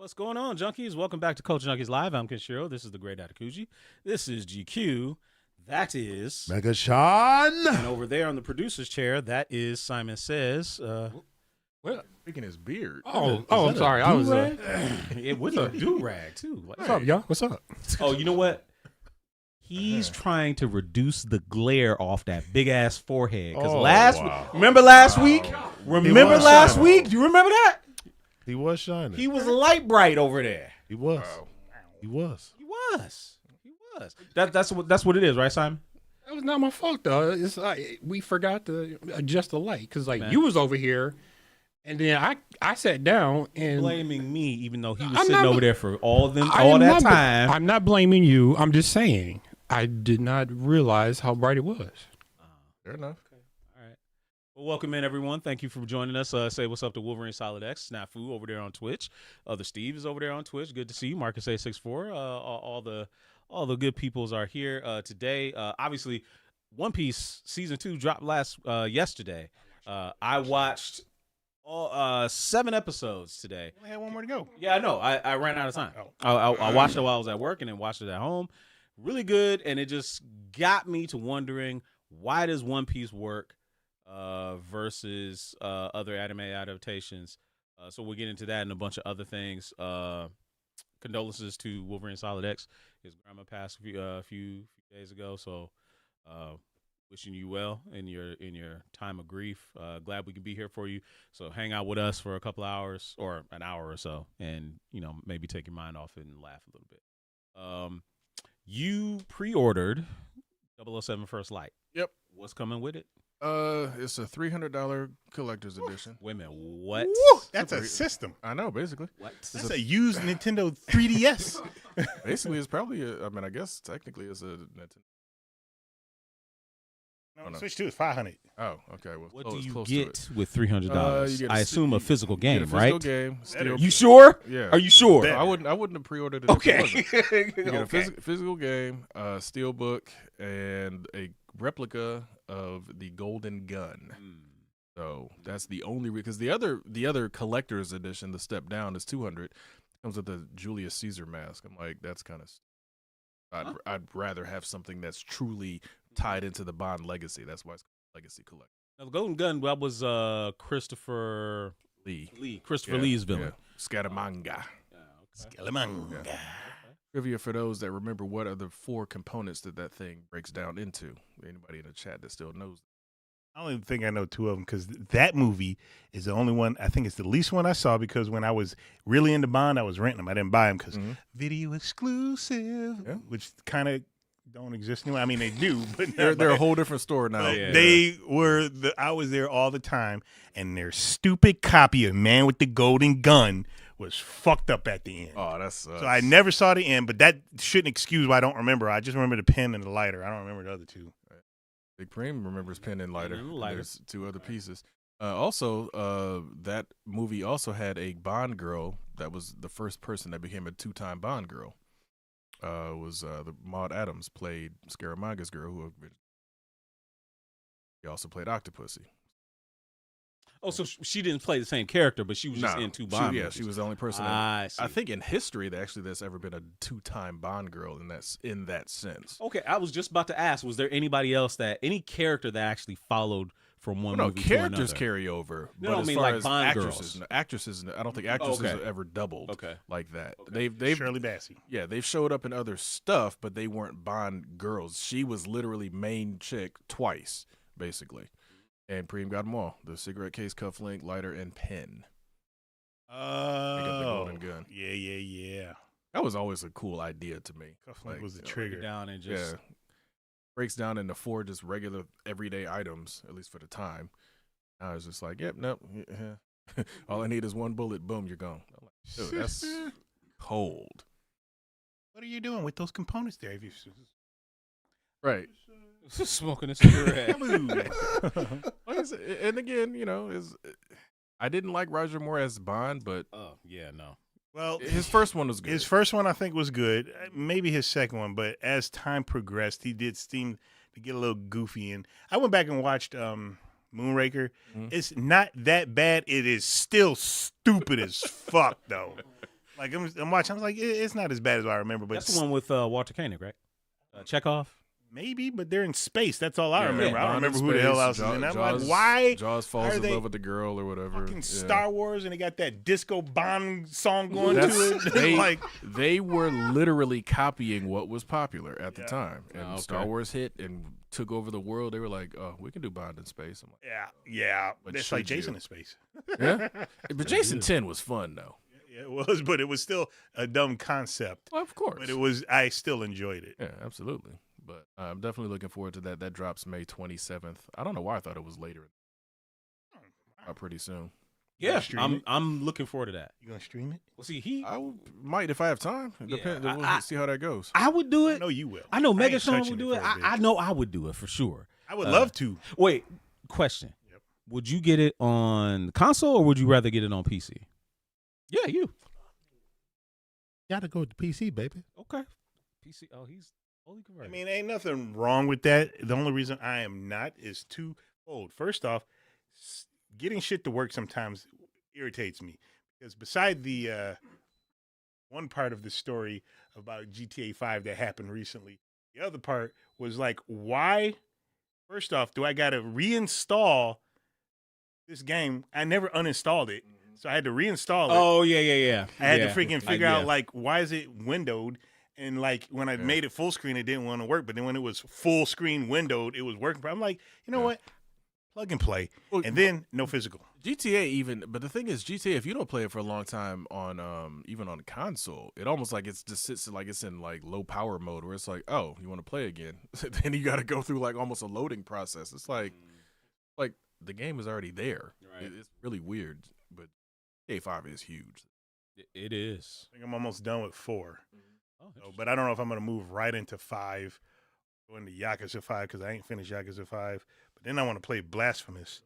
What's going on, Junkies? Welcome back to Culture Junkies Live. I'm Kenshiro. This is the Great Adakuji. This is GQ. That is Mega Sean. And over there on the producer's chair, that is Simon Says. What? Picking his beard. I'm sorry. I was it with a do-rag, too. What's up, y'all? What's up? Oh, you know what? He's trying to reduce the glare off that big-ass forehead. Because remember last week? Remember last week? Do you remember that? He was shining. He was light bright over there. He was. He was. He was. That's what it is, right, Simon? That was not my fault, though. It's we forgot to adjust the light because, you was over here, and then I sat down and blaming me, even though he was sitting over there for all that time. I'm not blaming you. I'm just saying I did not realize how bright it was. Fair enough. Well, welcome in, everyone. Thank you for joining us. Say what's up to Wolverine Solid X, Snafu over there on Twitch. The Steve is over there on Twitch. Good to see you. Marcus A64. All the good peoples are here today. Obviously, One Piece season 2 dropped yesterday. I watched all 7 episodes today. We had one more to go. Yeah, I know. I ran out of time. I watched it while I was at work and then watched it at home. Really good, and it just got me to wondering, why does One Piece work versus other anime adaptations? So we'll get into that and a bunch of other things. Condolences to Wolverine Solid X. His grandma passed a few days ago, so wishing you well in your time of grief. Glad we can be here for you. So hang out with us for a couple hours or an hour or so, and maybe take your mind off it and laugh a little bit. You pre-ordered 007 First Light. Yep. What's coming with it? It's a $300 collector's edition. Wait a minute, what? Woo, that's a system. I know, basically. What? That's a used Nintendo 3DS. Basically, it's probably I guess technically it's a Nintendo. No, Switch 2 is $500. Oh, okay. Well, What do it's you close get to with $300? you get I assume a physical it. game, You get a physical right? game. Steel, You sure? Yeah. Are you sure? Bet. I wouldn't have pre-ordered it. Okay. If it wasn't. You get Okay. a physical game, a steel book, and a replica of the Golden Gun. So that's the only because the other collector's edition, the step down, is $200. Comes with the Julius Caesar mask. I'm like, that's kind of. I'd rather have something that's truly tied into the Bond legacy. That's why it's Legacy Collector. Now, the Golden Gun, that was Christopher Lee. Christopher Lee's villain. Yeah. Scaramanga. Scaramanga. Trivia for those that remember, what are the 4 components that thing breaks down into? Anybody in the chat that still knows? I don't even think I know 2 of them because that movie is the only one. I think it's the least one I saw because when I was really into Bond, I was renting them. I didn't buy them because video exclusive, which kind of don't exist anymore. I mean, they do, but They're a whole different store now. They were I was there all the time, and their stupid copy of Man with the Golden Gun was fucked up at the end. Oh, that's so I never saw the end, but that shouldn't excuse why I don't remember. I just remember the pen and the lighter. I don't remember the other 2. Big Preem remembers pen and lighter. Lighter. There's 2 other pieces. Also, that movie also had a Bond girl that was the first person that became a 2-time Bond girl. Was the Maud Adams played Scaramanga's girl, who he also played Octopussy. Oh, so she didn't play the same character, but she was just in 2 Bond movies. She was the only person. I see. I think in history there's ever been a 2-time Bond girl in that sense. Okay, I was just about to ask, was there anybody else any character that actually followed from one movie to another? Characters carry over. No, but I as mean far like as Bond actresses, I don't think actresses have ever doubled like that. Okay. They've Shirley Bassey. Yeah, they've showed up in other stuff, but they weren't Bond girls. She was literally main chick twice, basically. And Preem got them all: the cigarette case, cufflink, lighter, and pen. Pick up the Golden Gun. Yeah. That was always a cool idea to me. Cufflink was the trigger. Down and just breaks down into 4 just regular everyday items, at least for the time. I was just like, yep, nope. Yeah. All I need is 1 bullet. Boom, you're gone. I'm like, dude, that's cold. What are you doing with those components there? Right. smoking a cigarette. And again, I didn't like Roger Moore as Bond, but no. Well, his first one was good. His first one I think was good. Maybe his second one, but as time progressed, he did seem to get a little goofy. And I went back and watched Moonraker. It's not that bad. It is still stupid as fuck, though. Like I'm watching, I was like, it's not as bad as I remember. But that's the one with Walter Koenig, right? Chekhov. Maybe, but they're in space. That's all I remember. Yeah, I don't remember who the hell else is in that. I'm like, why? Jaws falls in love with the girl or whatever. Fucking Star Wars, and they got that disco Bond song going to it. They were literally copying what was popular at the time. And Star Wars hit and took over the world. They were like, oh, we can do Bond in space. I'm like, yeah. But it's like Jason in space. Yeah, but Jason 10 was fun though. Yeah, it was, but it was still a dumb concept. Well, of course. But I still enjoyed it. Yeah, absolutely. But I'm definitely looking forward to that. That drops May 27th. I don't know why I thought it was later. Pretty soon. Yeah, I'm looking forward to that. You gonna stream it? Well, see, I might if I have time. We'll see how that goes. I would do it. I know you will. I know Megatron would do it. I know I would do it for sure. I would love to. Wait, question. Yep. Would you get it on console or would you rather get it on PC? Yeah, you. Gotta go with the PC, baby. Okay. PC. Oh, he's fully converted. I mean, ain't nothing wrong with that. The only reason I am not is twofold. First off, getting shit to work sometimes irritates me because beside the one part of the story about GTA 5 that happened recently, the other part was like, why? First off, do I got to reinstall this game? I never uninstalled it, so I had to reinstall it. Oh, yeah. I had to freaking figure out, like, why is it windowed? And, like, when I made it full screen, it didn't want to work. But then when it was full screen windowed, it was working. I'm like, you know what? Plug and play. Well, and then no physical. GTA even, but the thing is, GTA, if you don't play it for a long time on even on console, it almost like it's just sits like it's in like low power mode where it's like, oh, you want to play again? Then you got to go through like almost a loading process. It's like the game is already there. Right. It's really weird, but GTA 5 is huge. It is. I think I'm almost done with 4. But I don't know if I'm going to move right into 5, go into Yakuza 5 because I ain't finished Yakuza 5. But then I want to play Blasphemous.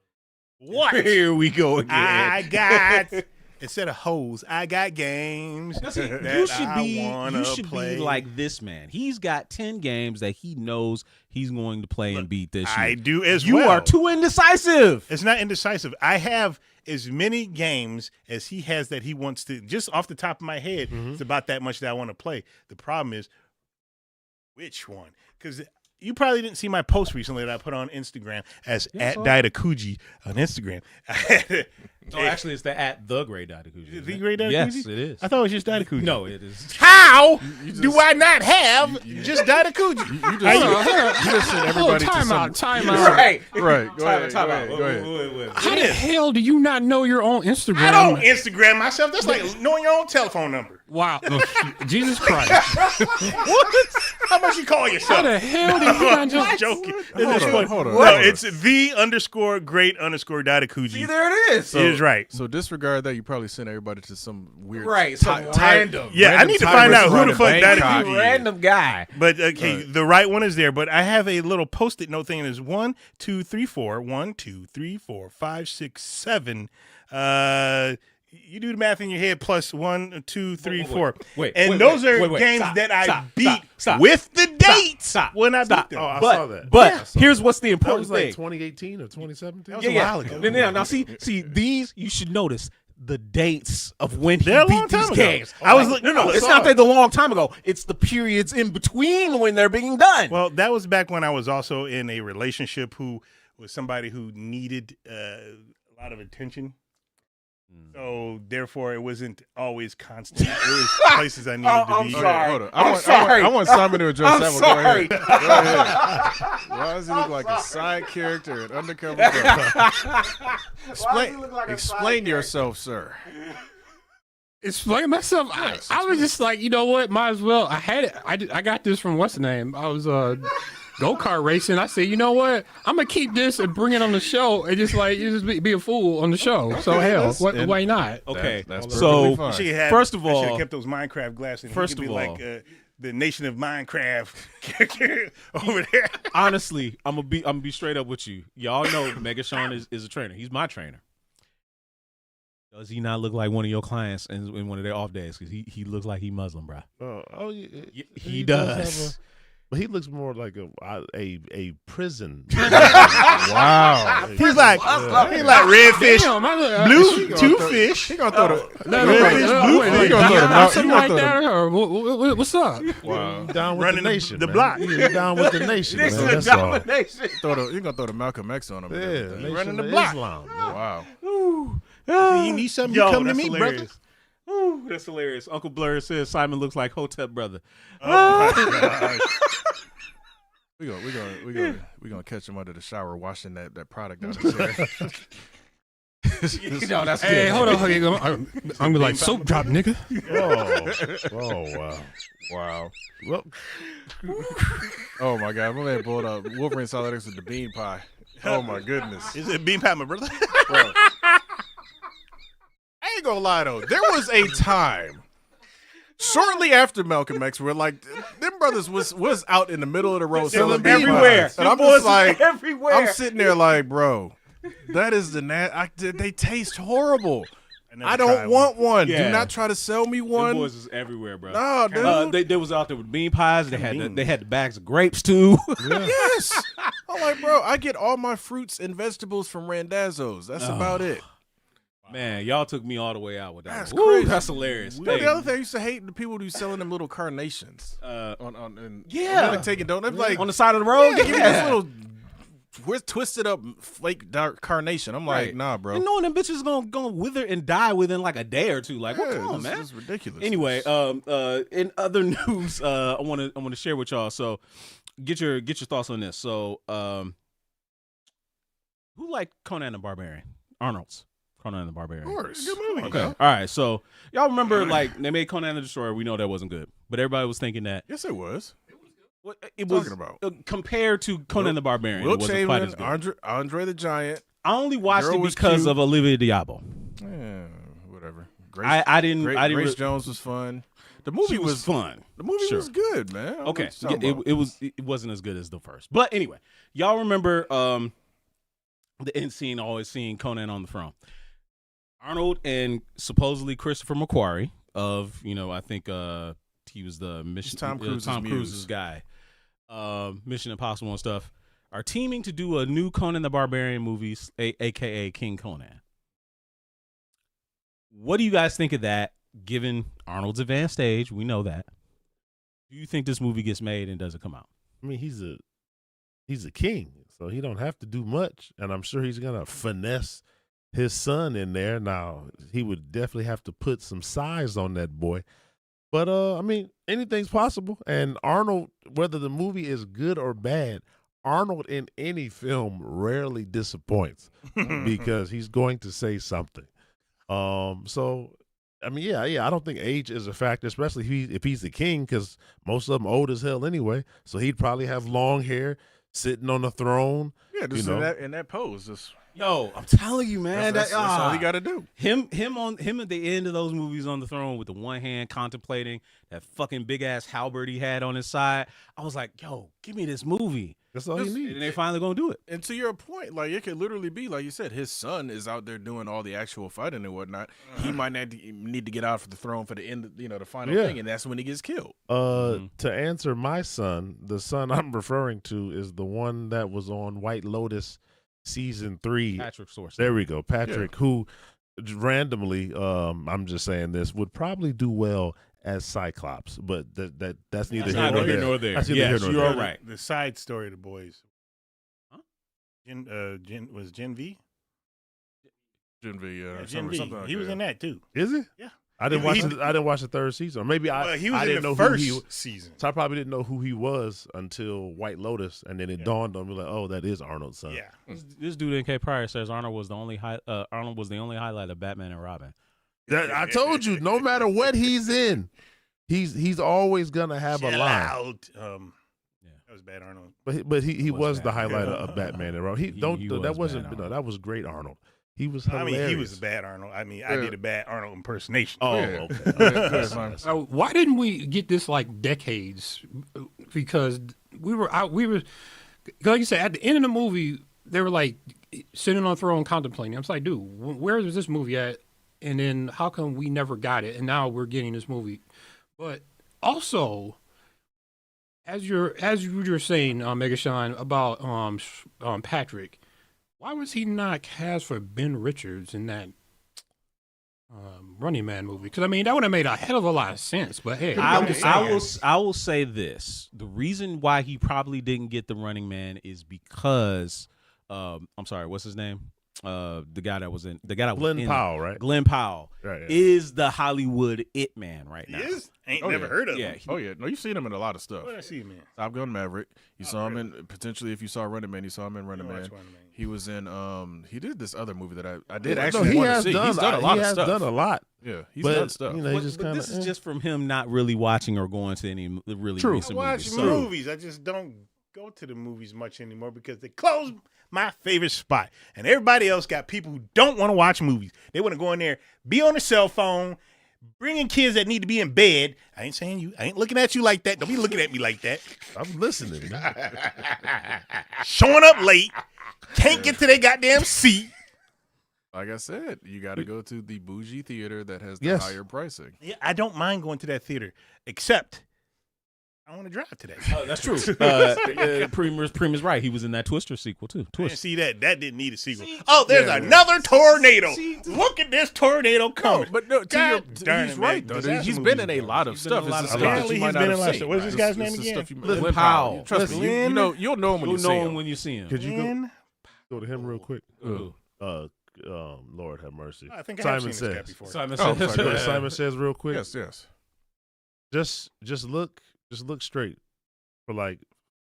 What? Here we go again. I got, instead of hoes, I got games. You should be like this man. He's got 10 games that he knows he's going to play and beat this year. I do as well. You are too indecisive. It's not indecisive. I have as many games as he has that he wants to, just off the top of my head, it's about that much that I want to play. The problem is, which one? Because you probably didn't see my post recently that I put on Instagram as at Daidakuji on Instagram. No, actually, it's the Great Daidakuji. The Great Daidakuji? Yes, it is. I thought it was just Daidakuji. No, it is. How do I not have just Daidakuji? You just sent everybody time to out. Right. Go ahead. Wait. How the hell do you not know your own Instagram? I don't Instagram myself. That's like knowing your own telephone number. Wow. Jesus Christ. What? How much you call yourself? How the hell do you not just... joking. Hold on. No, it's the_great_Daidakuji. See, there it is. It is right. So disregard that. You probably sent everybody to some weird, some random. Yeah, I need to find out who the fuck Daidakuji is. Random guy. But okay, the right one is there. But I have a little post-it note thing. It's 1, 2, 3, 4. 1, 2, 3, 4, 5, 6, 7. You do the math in your head. Plus 1, 2, 3, 4. Those are games that I beat with the dates when I beat them. Oh, I saw that. But here's what's the That important was like thing. 2018 or 2017. That was a while ago. Now see these. You should notice the dates of when he They're a long beat these time ago. games. I was looking. No, it's not that the long time ago. It's the periods in between when they're being done. Well, that was back when I was also in a relationship who was somebody who needed a lot of attention. So therefore, it wasn't always constant. It was places I needed to be. Sorry. Hold on. I'm sorry. I want Simon to address that one. Sorry. Go ahead. Why does he look like a side character in Undercover? Explain yourself, sir. Explain myself. I was just like, you know what? Might as well. I had it. I got this from what's the name? I was go-kart racing. I said, you know what? I'm gonna keep this and bring it on the show and just be a fool on the show. So hell, why not? Okay, that's so fine. first of all, I should have kept those Minecraft glasses. First of all, like the Nation of Minecraft character over there. Honestly, I'm gonna be straight up with you. Y'all know Megatron is a trainer. He's my trainer. Does he not look like one of your clients in one of their off days? Because he looks like he Muslim, bro. Yeah, he does. But he looks more like a prison. Wow. He's like redfish, blue, two fish. He gonna throw the something like that. Or what's up? Wow. Down with Running the nation, the man. block. He down with the nation, man. Nixon That's all. domination. You gonna throw the Malcolm X on him? and Yeah, everything. Nation Running the of block. Islam. Wow. You need something, you come to me, hilarious. brother. Ooh, that's hilarious. Uncle Blur says Simon looks like Hotep brother. Oh my gosh. We gonna catch him under the shower washing that product out his hair. No, that's Hey, good. hold on. I'm gonna be like soap drop, nigga. Oh, wow. Wow. Well, Oh my God, my man pulled up Wolverine Solid X with the bean pie. Oh my goodness. Is it bean pie, my brother? Bro. I ain't gonna lie though, there was a time shortly after Malcolm X where like them brothers was out in the middle of the road selling bean everywhere. pies. And I'm just like, everywhere. I'm sitting there like, bro, that is they taste horrible. I don't want one. Yeah. Do not try to sell me Them one. boys is everywhere, bro. No, dude. They was out there with bean pies. They had the bags of grapes too. Yes. I'm like, bro, I get all my fruits and vegetables from Randazzo's. That's about it. Man, y'all took me all the way out with that. That's one. Ooh, crazy. that's hilarious. You know, the other thing I used to hate the people who selling them little carnations. Yeah. Like taking donuts. Like on the side of the road. yeah, give me this little twisted up flake dark carnation. I'm like, Right. nah, bro. And knowing them bitches gonna wither and die within like a day or two. Like, what? Come on, man. This is ridiculous. Anyway, in other news, I want to share with y'all. So, get your thoughts on this. So, who liked Conan the Barbarian? Arnold's Conan the Barbarian. Of course. Good movie. Okay. All right. So, y'all remember like they made Conan the Destroyer. We know that wasn't good, but everybody was thinking that Yes, it was. it was Talking about? compared to Conan the Barbarian. Will It wasn't quite as Chamberlain, good. Andre the Giant. I only watched Girl it was because cute. of Olivia Diabo. Yeah, whatever. Grace, I didn't. Grace Jones was fun. The movie She was fun. The movie Sure. was good, man. I don't know Okay, what you're talking about. it wasn't as good as the first, but anyway, y'all remember the end scene, always seeing Conan on the throne. Arnold and supposedly Christopher McQuarrie of I think he was the mission Tom Cruise's Tom muse. Cruise's guy, Mission Impossible and stuff, are teaming to do a new Conan the Barbarian movie, aka King Conan. What do you guys think of that? Given Arnold's advanced age, we know that. Do you think this movie gets made and does it come out? I mean, he's a king, so he don't have to do much, and I'm sure he's gonna finesse his son in there. Now, he would definitely have to put some size on that boy. But I mean, anything's possible. And Arnold, whether the movie is good or bad, Arnold in any film rarely disappoints because he's going to say something. So I mean, yeah. I don't think age is a factor, especially if he's the king, because most of them old as hell anyway. So he'd probably have long hair, sitting on the throne. Yeah, just in that pose. Just Yo, I'm telling you, man, that's all he got to do. Him at the end of those movies on the throne with the one hand contemplating that fucking big ass halberd he had on his side. I was like, yo, give me this movie. That's all he And needs. they finally gonna do it. And to your point, like it could literally be, like you said, his son is out there doing all the actual fighting and whatnot. He might need to get out for the throne for the end, the final thing, and that's when he gets killed. To answer my son, the son I'm referring to is the one that was on White Lotus season 3. Patrick Source. There we go. Patrick, who randomly, I'm just saying this, would probably do well as Cyclops, but that's neither here nor there. That's neither Yes, here nor you there. are right. The side story of the boys. Huh? Gen V? Gen V, Gen something V. like He was that. in that too. Is he? Yeah. I didn't watch the third season. Or maybe He was I in didn't the know first who he season. So I probably didn't know who he was until White Lotus, and then it dawned on me like, oh, that is Arnold's son. Yeah. This dude in K Pryor says Arnold was the only highlight of Batman and Robin. I told you, no matter what he's in, he's always gonna have a Chill line. out. That was bad, Arnold. But he was the bad. highlight of Batman and Robin. That was wasn't bad, no, Arnold. that was great Arnold. He was I hilarious. mean, he was a bad Arnold. I mean, I did a bad Arnold impersonation. Oh, Yeah. okay. Why didn't we get this like decades? Because we were like you said, at the end of the movie, they were like sitting on a throne contemplating. I was like, dude, where is this movie at? And then how come we never got it? And now we're getting this movie. But also, As you were saying, Megashawn, about Patrick, why was he not cast for Ben Richards in that Running Man movie? Because I mean, that would have made a hell of a lot of sense. But hey, I will say this: the reason why he probably didn't get the Running Man is because I'm sorry, what's his name? The guy that was Glenn Powell, right? Glenn Powell is the Hollywood it man right now. He is? Ain't never heard of him. No, you've seen him in a lot of stuff. What did I see him in? Top Gun Maverick. You saw him in potentially if you saw Running Man, you saw him in Running Man. He was in he did this other movie that I did actually want to see. He's done a lot of stuff. He has done a lot. Yeah, he's done stuff. You know, but this is just from him not really watching or going to any really recent movies. Movies. I just don't go to the movies much anymore because they closed my favorite spot. And everybody else got people who don't want to watch movies. They want to go in there, be on their cell phone, bringing kids that need to be in bed. I ain't saying you. I ain't looking at you like that. Don't be looking at me like that. I'm listening. Showing up late. Can't get to their goddamn seat. Like I said, you got to go to the bougie theater that has the higher pricing. Yeah, I don't mind going to that theater, except I want to drive to that. That's true. Preem is right. He was in that Twister sequel too. Twister. See that? That didn't need a sequel. There's another tornado. Look at this tornado coming. He's right though. He's been in a lot of stuff. Apparently, he's been in a lot of stuff. What's this guy's name again? Glenn Powell. Trust me, you'll know him when you see him. Could you go to him real quick? Lord have mercy. I think Simon I've seen this guy Says. before. Simon Says real quick. Yes. Just look straight for like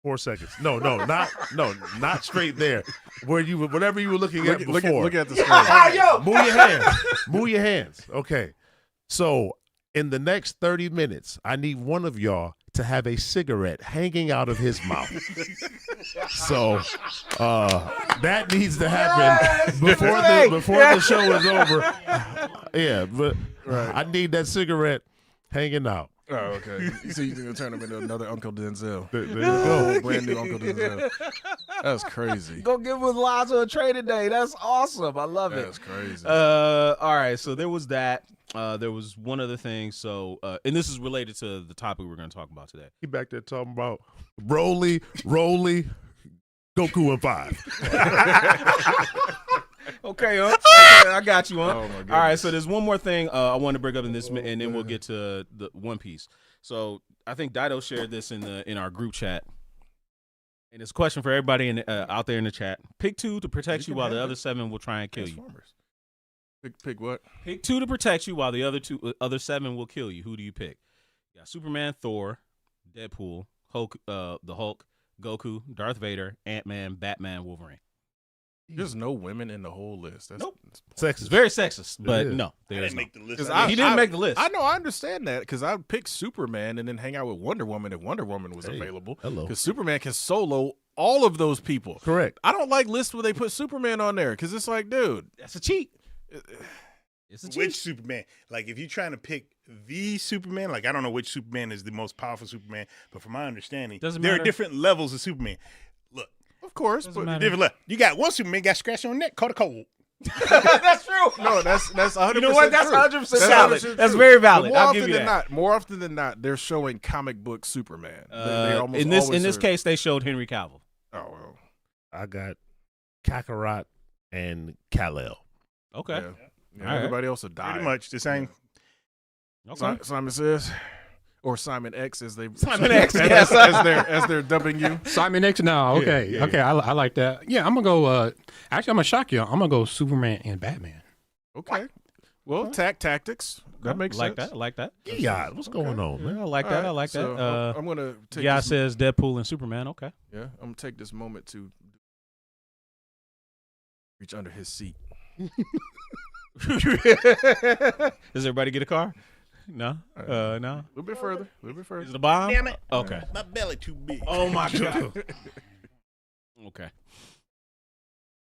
4 seconds. Not straight there. Whatever you were looking at before. Look at the screen. Move your hands. Okay. So in the next 30 minutes, I need one of y'all to have a cigarette hanging out of his mouth. So that needs to happen before the show is over. Yeah, but I need that cigarette hanging out. Oh, okay. So you're going to turn him into another Uncle Denzel. There you go. Brand new Uncle Denzel. That's crazy. Go give Lazo a trade today. That's awesome. I love it. That's crazy. All right. So there was that. There was one other thing. So, and this is related to the topic we're going to talk about today. He back there talking about Broly, Goku, and 5. Okay, I got you, huh? Oh my goodness. All right, so there's one more thing I want to bring up in this, and then we'll get to the One Piece. So I think Dido shared this in our group chat, and it's a question for everybody out there in the chat. Pick 2 to protect you while the other 7 will try and kill you. Pick what? Pick 2 to protect you while the other 7 will kill you. Who do you pick? You got Superman, Thor, Deadpool, Hulk, the Hulk, Goku, Darth Vader, Ant-Man, Batman, Wolverine. There's no women in the whole list. That's sexist. It's very sexist, but no. I didn't make the list. He didn't make the list. I know. I understand that because I would pick Superman and then hang out with Wonder Woman if Wonder Woman was available. Hello. Because Superman can solo all of those people. Correct. I don't like lists where they put Superman on there because it's like, dude, that's a cheat. It's a cheat. Which Superman? Like, if you're trying to pick the Superman, like, I don't know which Superman is the most powerful Superman, but from my understanding, there are different levels of Superman. Look. Of course, but different level. You got one Superman got scratched on the neck, caught a cold. That's true. No, that's 100%. You know what? That's 100% valid. That's true. very valid. More I'll often give you than that. not, more often than not, they're showing comic book Superman. In this case, they showed Henry Cavill. Oh, well. I got Kakarot and Kal-El. Okay. Yeah, everybody else will die. Pretty much the same. Okay. Simon Says. Or Simon X as they're dubbing you. Simon X now. Okay. Yeah. Okay. I like that. Yeah, I'm gonna go actually I'm gonna shock you. I'm gonna go Superman and Batman. Okay. Well, tactics. That makes sense. I like that. Yeah, what's going on, man? I like that. I like that. I'm gonna take G.I.T.S says Deadpool and Superman. Okay. Yeah, I'm gonna take this moment to reach under his seat. Does everybody get a car? No, no. A little bit further. Is it a bomb? Damn it. Okay. My belly too big. Oh my god. Okay.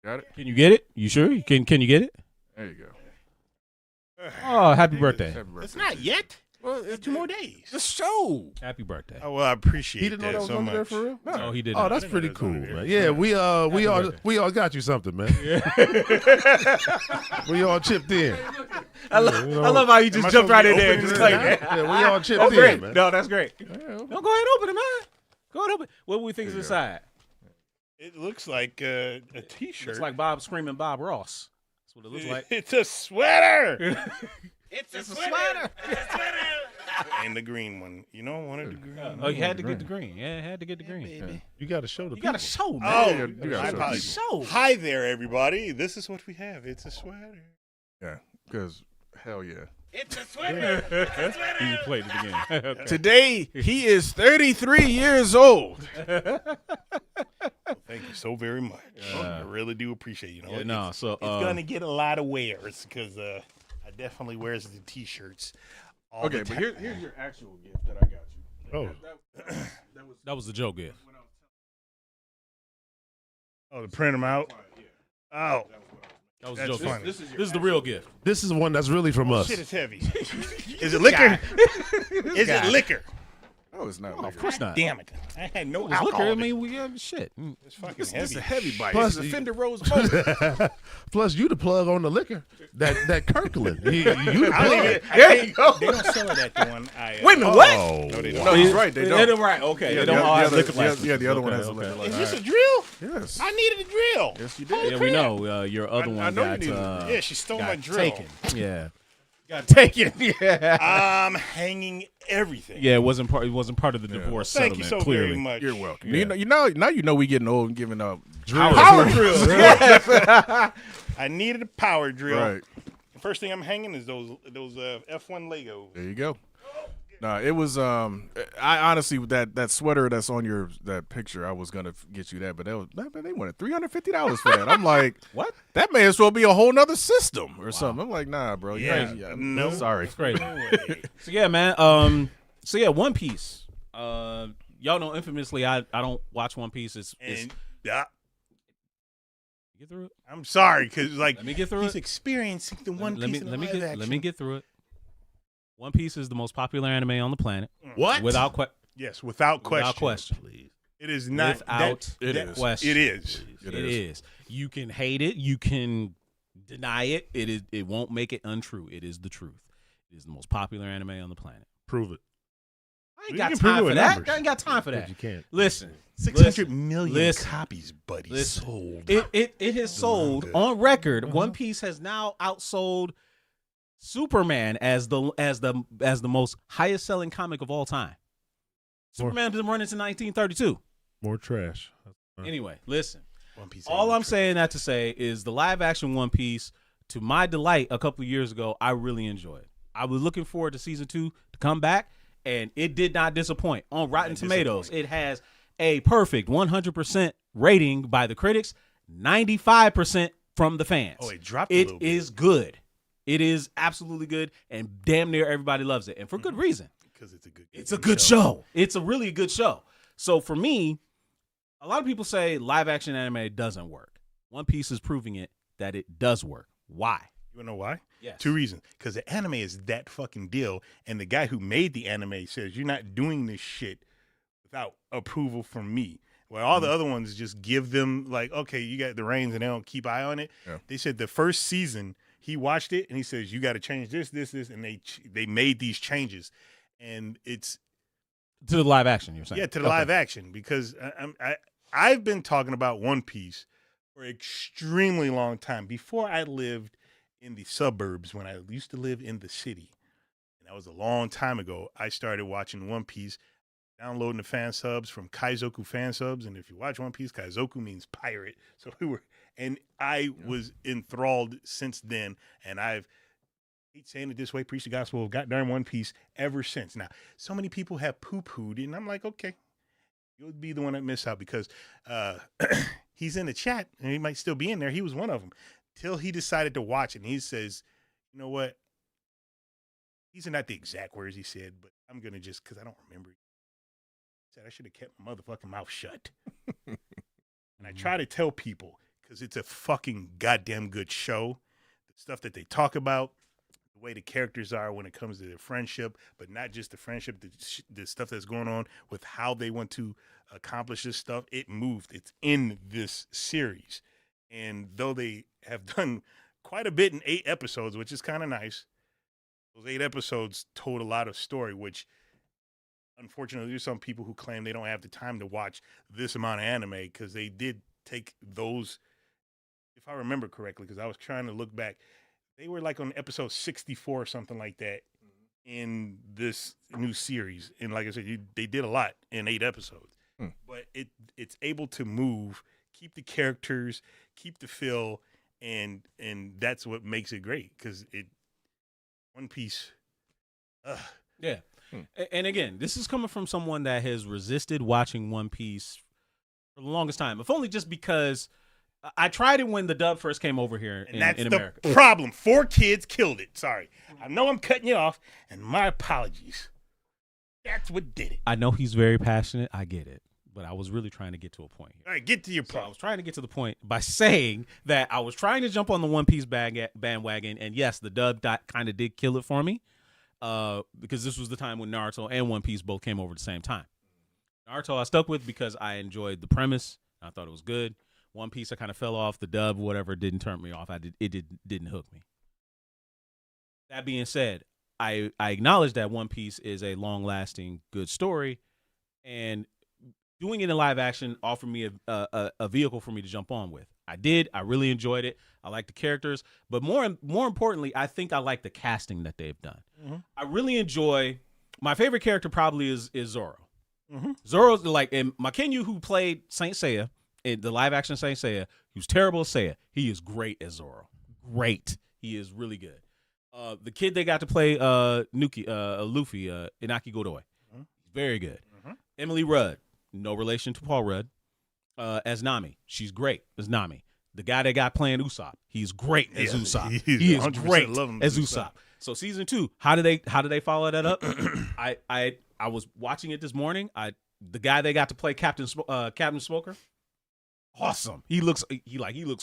Got it? Can you get it? You sure? Can you get it? There you go. Oh, happy birthday. It's not yet. Well, it's 2 more days. The show. Happy birthday. Oh, well, I appreciate he didn't know that was so under there much. for real? No, he didn't. Oh, that's pretty cool, man. Yeah, we all got you something, man. We all chipped in. I love how you just jumped right in there and just claimed it. Yeah, we all chipped in, great. man. No, that's great. No, go ahead and open it, man. Go ahead. What do we think is inside? It looks like a T-shirt. Looks like Bob screaming Bob Ross. That's what it looks like. It's a sweater. It's a sweater. And the green one. You know, I wanted the green. Oh, you had to get the green. Yeah, had to get the green. Baby. You got to show the You people. got to show, man. Oh, you gotta my show apologies. Show. Hi there, everybody. This is what we have. It's a sweater. Yeah, because hell yeah. It's a sweater. It's a sweater. You played it again. Okay. Today he is 33 years old. Thank you so very much. I really do appreciate you. Yeah, no, so it's gonna get a lot of wears because I definitely wears the T-shirts. Okay, but here's your actual gift that I got you. Oh, that was the joke gift. Oh, to print them out. Oh, That was That's the joke funny. gift. This is the real gift. this is one that's really from us. shit, it's heavy. Is it liquor? Is it liquor? Oh, it's not. Of course not. Damn it! I had no It was alcohol. liquor. I in it. mean, we have shit. It's fucking This heavy. is a heavy bite. Plus, It's a Fender Rose motor. Plus, you the plug on the liquor. That Kirkland. You the I don't plug. even, There you go. They don't sell it at the one. Wait a minute, what? Oh, No, they don't. No, he's right. They don't. Right. Okay. Yeah, They don't all have liquor the licenses. other one Okay, has a okay. liquor Is license. this a drill? Yes. I needed a drill. Yes, you did. Yeah, we know your other one I know you got need it. Yeah, she stole my got drill. taken. Yeah, got taken. Yeah. I'm hanging everything. Yeah, it wasn't part. It wasn't part of the divorce Thank settlement. you so clearly. very much. You're welcome. Yeah. Now you know we getting old and giving up Power drills. Yes. I needed a power drill. Right. The first thing I'm hanging is those F1 Legos. There you go. No, it was I honestly that sweater that's on that picture, I was gonna get you that, but they wanted $350 for that. I'm like, What? that may as well be a whole nother system or something. I'm like, nah, bro, you're Yeah, crazy. no. Sorry. It's crazy. No way. So yeah, man. So yeah, One Piece. Y'all know infamously, I don't watch One Piece. It's And get through it. I'm sorry, because like Let me get through he's it. experiencing the One Piece in live action. Let me get through it. One Piece is the most popular anime on the planet. What? Without question. Yes, without question. Please. It is not Without that, question. It is. It is. You can hate it. You can deny it. It won't make it untrue. It is the truth. It is the most popular anime on the planet. Prove it. I ain't You got can prove it time for with that. numbers. I ain't got time for But that. you can't. Listen. 600 million Listen. copies, buddy. Listen. Sold. It has sold manga. on record. One Piece has now outsold Superman as the most highest selling comic of all time. Superman's been running since 1932. More trash. Anyway, listen. One Piece. All I'm saying that to say is the live action One Piece, to my delight a couple of years ago, I really enjoyed. I was looking forward to season 2 to come back, and it did not disappoint. On Rotten Tomatoes, it has a perfect 100% rating by the critics, 95% from the fans. Oh, it dropped a It little bit. is good. It is absolutely good, and damn near everybody loves it, and for good reason. Because it's a good. It's a good show. It's a really good show. So for me, a lot of people say live action anime doesn't work. One Piece is proving it that it does work. Why? You wanna know why? Yes. 2 reasons. Because the anime is that fucking deal, and the guy who made the anime says you're not doing this shit without approval from me. Well, all the other ones just give them like, okay, you got the reins, and they don't keep eye on it. Yeah. They said the first season he watched it, and he says you got to change this, and they made these changes, and it's To the live action, you're saying? yeah to the live action because I've been talking about One Piece for an extremely long time before I lived in the suburbs. When I used to live in the city, and that was a long time ago, I started watching One Piece, downloading the fan subs from Kaizoku fan subs. And if you watch One Piece, Kaizoku means pirate. So I was enthralled since then. And I hate saying it this way, preach the gospel of goddamn One Piece ever since. Now, so many people have poo-pooed, and I'm like, okay, you'll be the one that miss out because he's in the chat, and he might still be in there. He was one of them till he decided to watch it. And he says, you know what? These are not the exact words he said, but I'm going to just, because I don't remember. He said, I should have kept my motherfucking mouth shut. And I try to tell people, because it's a fucking goddamn good show. The stuff that they talk about, the way the characters are when it comes to their friendship, but not just the friendship, the stuff that's going on with how they want to accomplish this stuff. It moved. It's in this series. And though they have done quite a bit in 8 episodes, which is kind of nice, those 8 episodes told a lot of story, which unfortunately, there's some people who claim they don't have the time to watch this amount of anime because they did take those, if I remember correctly, because I was trying to look back, they were like on episode 64 or something like that in this new series. And like I said, they did a lot in 8 episodes. But it's able to move, keep the characters, keep the feel, and that's what makes it great because One Piece. Yeah. And again, this is coming from someone that has resisted watching One Piece for the longest time. If only just because I tried it when the dub first came over here in America. The problem. 4 kids killed it. Sorry. I know I'm cutting you off, and my apologies. That's what did it. I know he's very passionate. I get it. But I was really trying to get to a point here. All right, get to your point. So I was trying to get to the point by saying that I was trying to jump on the One Piece bandwagon, and yes, the dub kind of did kill it for me. Because this was the time when Naruto and One Piece both came over at the same time. Naruto I stuck with because I enjoyed the premise. I thought it was good. One Piece I kind of fell off. The dub, whatever, didn't turn me off. It didn't hook me. That being said, I acknowledge that One Piece is a long-lasting, good story, and doing it in live action offered me a vehicle for me to jump on with. I did. I really enjoyed it. I like the characters, but more importantly, I think I like the casting that they've done. I really enjoy. My favorite character probably is Zoro. Zoro's like, and Makenyu, who played Saint Seiya in the live action Saint Seiya, who's terrible as Seiya. He is great as Zoro. Great. He is really good. The kid they got to play Luffy, Inaki Godoy, very good. Emily Rudd, no relation to Paul Rudd, as Nami. She's great as Nami. The guy they got playing Usopp, he's great as Usopp. He is great as Usopp. So season 2, how do they follow that up? I was watching it this morning. The guy they got to play Captain Smoker, awesome. He looks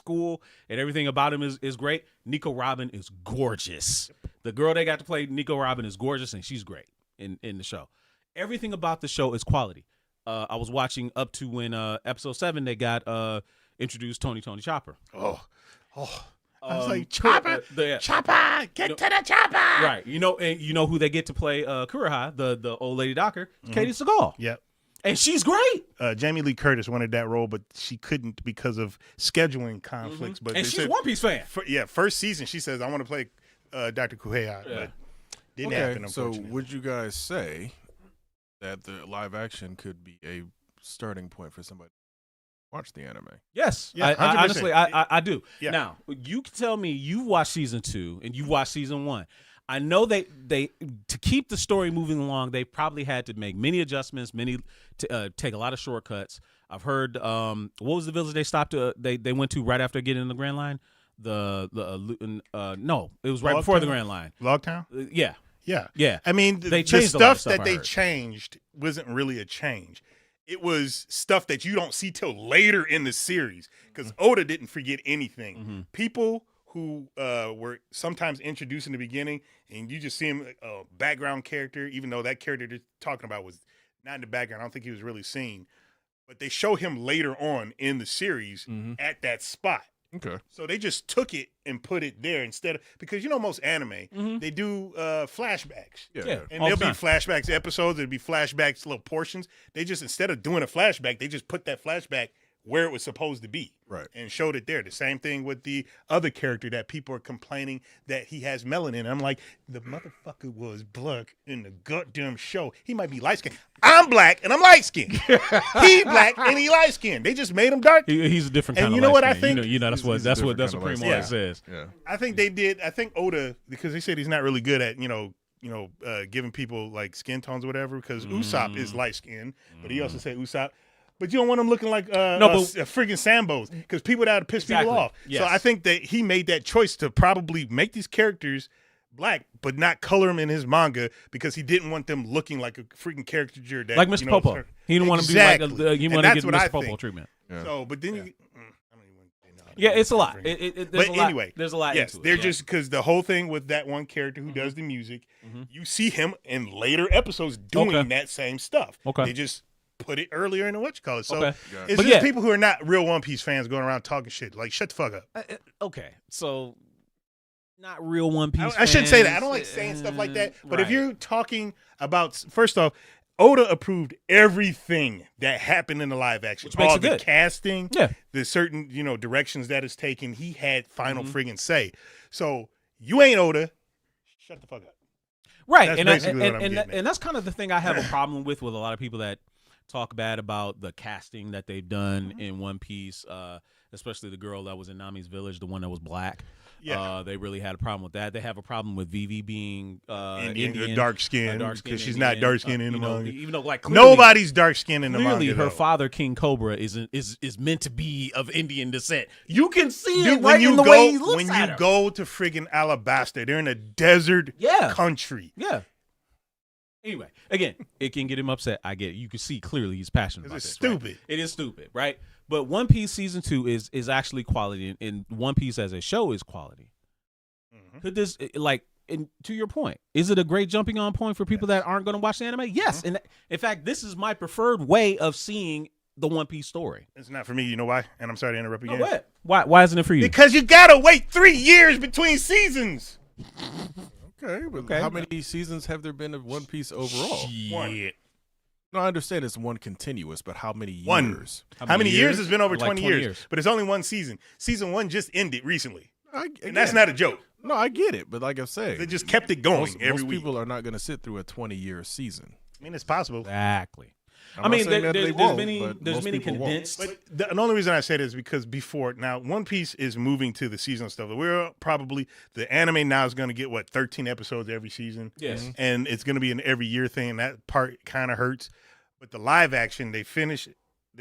cool, and everything about him is great. Nico Robin is gorgeous. The girl they got to play Nico Robin is gorgeous, and she's great in the show. Everything about the show is quality. I was watching up to when episode 7 they got introduced Tony Chopper. I was like, Chopper, Chopper, get to the Chopper. Right. And you know who they get to play Kuroha, the old lady doctor, Katie Seagal. Yep. And she's great. Jamie Lee Curtis wanted that role, but she couldn't because of scheduling conflicts. But and she's a One Piece fan. First season, she says, I want to play Dr. Kuhea, but didn't happen, unfortunately. So would you guys say that the live action could be a starting point for somebody to watch the anime? Yes. Yeah, I honestly, I do. Yeah. Now, you can tell me you've watched season 2 and you've watched season 1. I know they to keep the story moving along, they probably had to make many adjustments, take a lot of shortcuts. I've heard what was the village they stopped they went to right after getting in the Grand Line? No, it was right before the Grand Line. Logtown? Yeah. I mean, they the changed a lot of stuff that I they heard. changed wasn't really a change. It was stuff that you don't see till later in the series because Oda didn't forget anything. People who were sometimes introduced in the beginning, and you just see him a background character, even though that character they're talking about was not in the background. I don't think he was really seen. But they show him later on in the series at that spot. Okay. So they just took it and put it there instead of, because most anime, they do flashbacks. Yeah. And all there'll the be time. flashbacks episodes, there'll be flashbacks, little portions. They just, instead of doing a flashback, they just put that flashback where it was supposed to be. Right. And showed it there. The same thing with the other character that people are complaining that he has melanin. I'm like, the motherfucker was black in the goddamn show. He might be light skinned. I'm black and I'm light skinned. He black and he light skinned. They just made him dark. He's a different And kind you of know what I light-skinned. think? That's what He's a different kind Supreme of always light-skinned. says. Yeah. I think they did. I think Oda, because they said he's not really good at, giving people like skin tones or whatever, because Usopp is light skinned, but he also said Usopp. But you don't want them looking like freaking Sambos, because people that would piss people off. Yes. So I think that he made that choice to probably make these characters black, but not color them in his manga, because he didn't want them looking like a freaking caricature that, Like Mr. Popo. He didn't want to be like he wanted to get Mr. Popo treatment. Yeah. So, but then I don't even want to say no. Yeah, it's a lot. There's a lot. Yes, into they're it. just because the whole thing with that one character who does the music, you see him in later episodes doing that same stuff. Okay. They just put it earlier in the whatchamacallit. So Okay. it's But just yeah. people who are not real One Piece fans going around talking shit. Like, shut the fuck up. Okay, so not real One Piece. I shouldn't say that. I fans, don't like saying stuff like that. But right. if you're talking about, first off, Oda approved everything that happened in the live action. Which makes all it the good. casting, Yeah. the certain directions that it's taken. He had final friggin' say. So you ain't Oda. Shut the fuck up. Right, That's and basically what I'm getting at. and that's kind of the thing I have a problem with a lot of people that talk bad about the casting that they've done in One Piece, especially the girl that was in Nami's village, the one that was black. Yeah. They really had a problem with that. They have a problem with Vivi being Indian, dark skin, dark-skinned because she's not Indian, dark skinned in the manga. even though like clearly, Nobody's dark skinned in the manga. clearly her though. father King Cobra is meant to be of Indian descent. You can see Dude, it right in the way he looks when at you her. go to friggin' Alabasta, they're in a desert country. Yeah. Anyway, again, it can get him upset. I get it. You can see clearly he's passionate about It's this. stupid. Right? It is stupid, right? But One Piece season 2 is actually quality, and One Piece as a show is quality. Could this and to your point, is it a great jumping on point for people that aren't going to watch the anime? Yes, and in fact, this is my preferred way of seeing the One Piece story. It's not for me. You know why? And I'm sorry to interrupt again. No, what? Why isn't it for you? Because you gotta wait 3 years between seasons. Okay, but how many seasons have there been of One Piece overall? One. No, I understand it's one continuous, but how many years? One. How many years? It's been over Like 20 years. But it's only one season. Season 1 just ended recently. And that's not a joke. No, I get it, but like I'm saying, They just kept it going most every week. people are not going to sit through a 20-year season. I mean, it's possible. Exactly. I'm not saying that they won't, there's but many most people won't. condensed. But the only reason I say this is because now One Piece is moving to the seasonal stuff. We're probably, the anime now is going to get 13 episodes every season. Yes. And it's going to be an every year thing. And that part kind of hurts. But the live action, they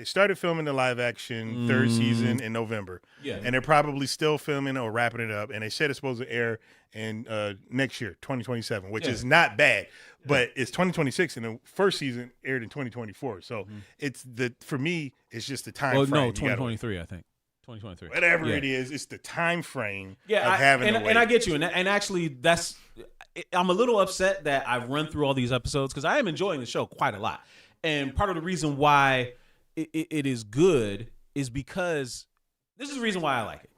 started filming the live action third season in November. Yeah. And they're probably still filming or wrapping it up. And they said it's supposed to air in next year, 2027, which is not bad. But it's 2026, and the first season aired in 2024. So for me, it's just the time frame. No, 2023, I think. 2023. Whatever it is, it's the time frame of I, having to wait. and I get you. And actually, I'm a little upset that I've run through all these episodes because I am enjoying the show quite a lot. And part of the reason why it is good is because this is the reason why I like it.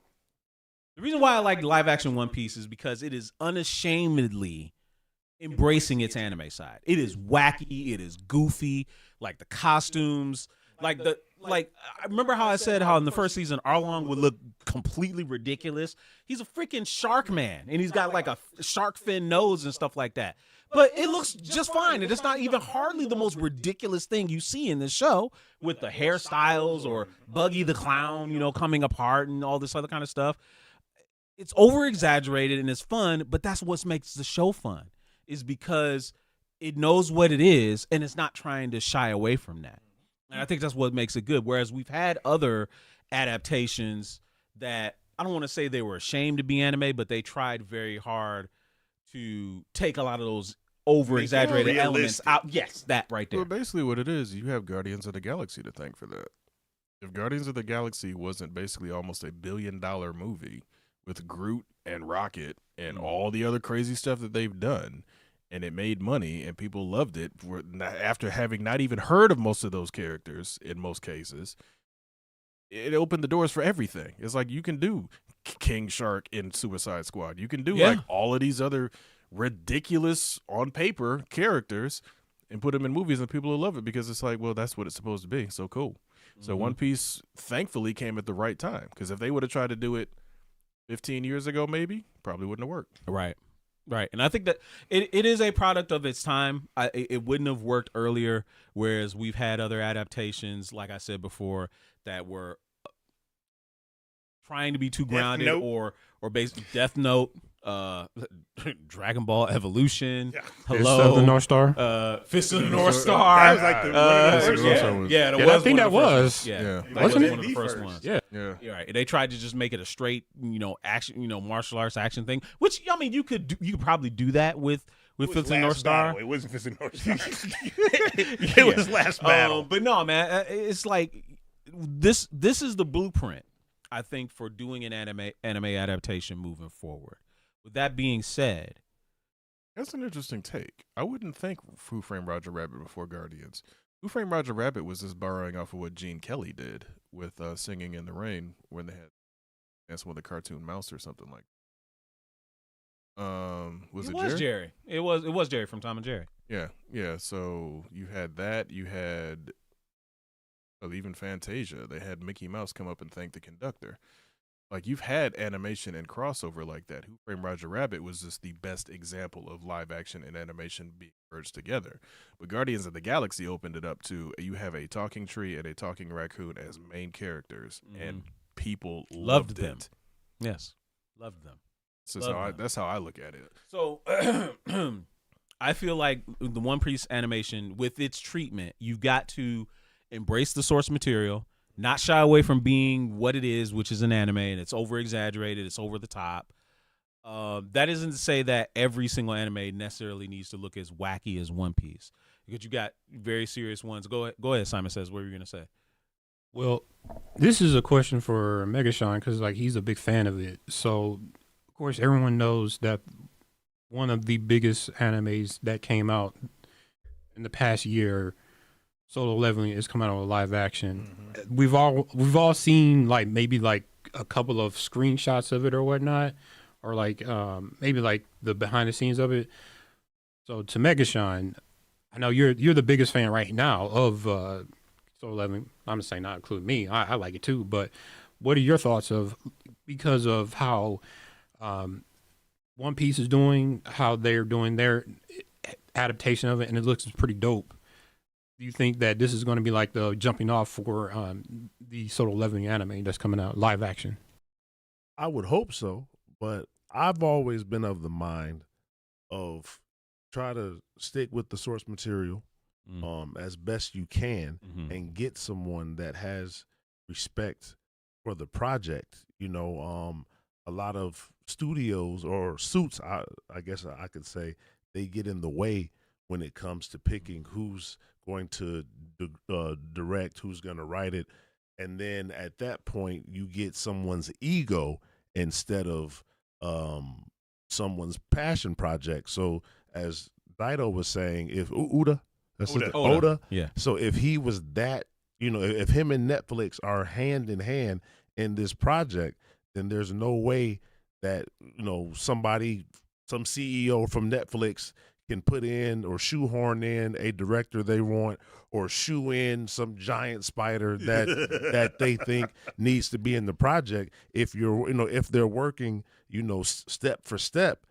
The reason why I like live action One Piece is because it is unashamedly embracing its anime side. It is wacky, it is goofy, like the costumes, I remember how I said how in the first season Arnold would look completely ridiculous. He's a freaking shark man, and he's got like a shark fin nose and stuff like that. But it looks just fine, and it's not even hardly the most ridiculous thing you see in this show with the hairstyles or Buggy the Clown, coming apart and all this other kind of stuff. It's over-exaggerated and it's fun, but that's what makes the show fun, is because it knows what it is and it's not trying to shy away from that. And I think that's what makes it good. Whereas we've had other adaptations that I don't want to say they were ashamed to be anime, but they tried very hard to take a lot of those over-exaggerated elements out. Yes, that right there. Well, basically what it is, you have Guardians of the Galaxy to thank for that. If Guardians of the Galaxy wasn't basically almost $1 billion movie with Groot and Rocket and all the other crazy stuff that they've done, and it made money and people loved it after having not even heard of most of those characters in most cases, it opened the doors for everything. It's like you can do King Shark in Suicide Squad. You can do like all of these other ridiculous on paper characters and put them in movies and people will love it because it's like, well, that's what it's supposed to be. So cool. So One Piece thankfully came at the right time, because if they would have tried to do it 15 years ago, maybe probably wouldn't have worked. Right. And I think that it is a product of its time. It wouldn't have worked earlier, whereas we've had other adaptations, like I said before, that were trying to be too grounded or based Death Note, Dragon Ball Evolution, Hello, Fist of the North Star. Fist of the North Star. That was like the one of the first ones. I think that was. Yeah, that Wasn't was it? one of the first ones. Yeah. You're right. They tried to just make it a straight, action, martial arts action thing. Which you could probably do that with Fist of the North Star. Battle. It wasn't Fist of the North Star. It was last battle. But no, man, it's like this is the blueprint, I think, for doing an anime adaptation moving forward. With that being said, that's an interesting take. I wouldn't think Who Framed Roger Rabbit before Guardians. Who Framed Roger Rabbit was just borrowing off of what Gene Kelly did with Singing in the Rain when they had that's with a cartoon mouse or something like. Was it Jerry? Jerry? It was Jerry from Tom and Jerry. Yeah. So you had that. You had even Fantasia. They had Mickey Mouse come up and thank the conductor. Like, you've had animation and crossover like that. Who Framed Roger Rabbit was just the best example of live action and animation being merged together. But Guardians of the Galaxy opened it up to you have a talking tree and a talking raccoon as main characters, and people loved them. it. Yes, loved them. So that's how I look at it. So I feel like the One Piece animation, with its treatment, you've got to embrace the source material, not shy away from being what it is, which is an anime, and it's over exaggerated, it's over the top. That isn't to say that every single anime necessarily needs to look as wacky as One Piece, because you got very serious ones. Go ahead, Simon Says. What were you gonna say? Well, this is a question for Megashawn because like he's a big fan of it. So, of course, everyone knows that one of the biggest animes that came out in the past year, Solo Leveling, is coming out with live action. Mm-hmm. We've all seen like maybe like a couple of screenshots of it or whatnot, or like maybe like the behind the scenes of it. So to Megashawn, I know you're the biggest fan right now of Solo Leveling. I'm just saying, not including me. I like it too. But what are your thoughts because of how One Piece is doing, how they're doing their adaptation of it, and it looks pretty dope? Do you think that this is going to be like the jumping off for the Solo Leveling anime that's coming out live action? I would hope so, but I've always been of the mind of try to stick with the source material as best you can, and get someone that has respect for the project. You know, a lot of studios or suits, I guess I could say, they get in the way when it comes to picking who's going to direct, who's going to write it. And then at that point, you get someone's ego instead of someone's passion project. So as Dido was saying, if Oda. Yeah. So if he was that, you know, if him and Netflix are hand in hand in this project, then there's no way that, you know, some CEO from Netflix can put in or shoehorn in a director they want, or shoe in some giant spider that they think needs to be in the project. If if they're working, step for step,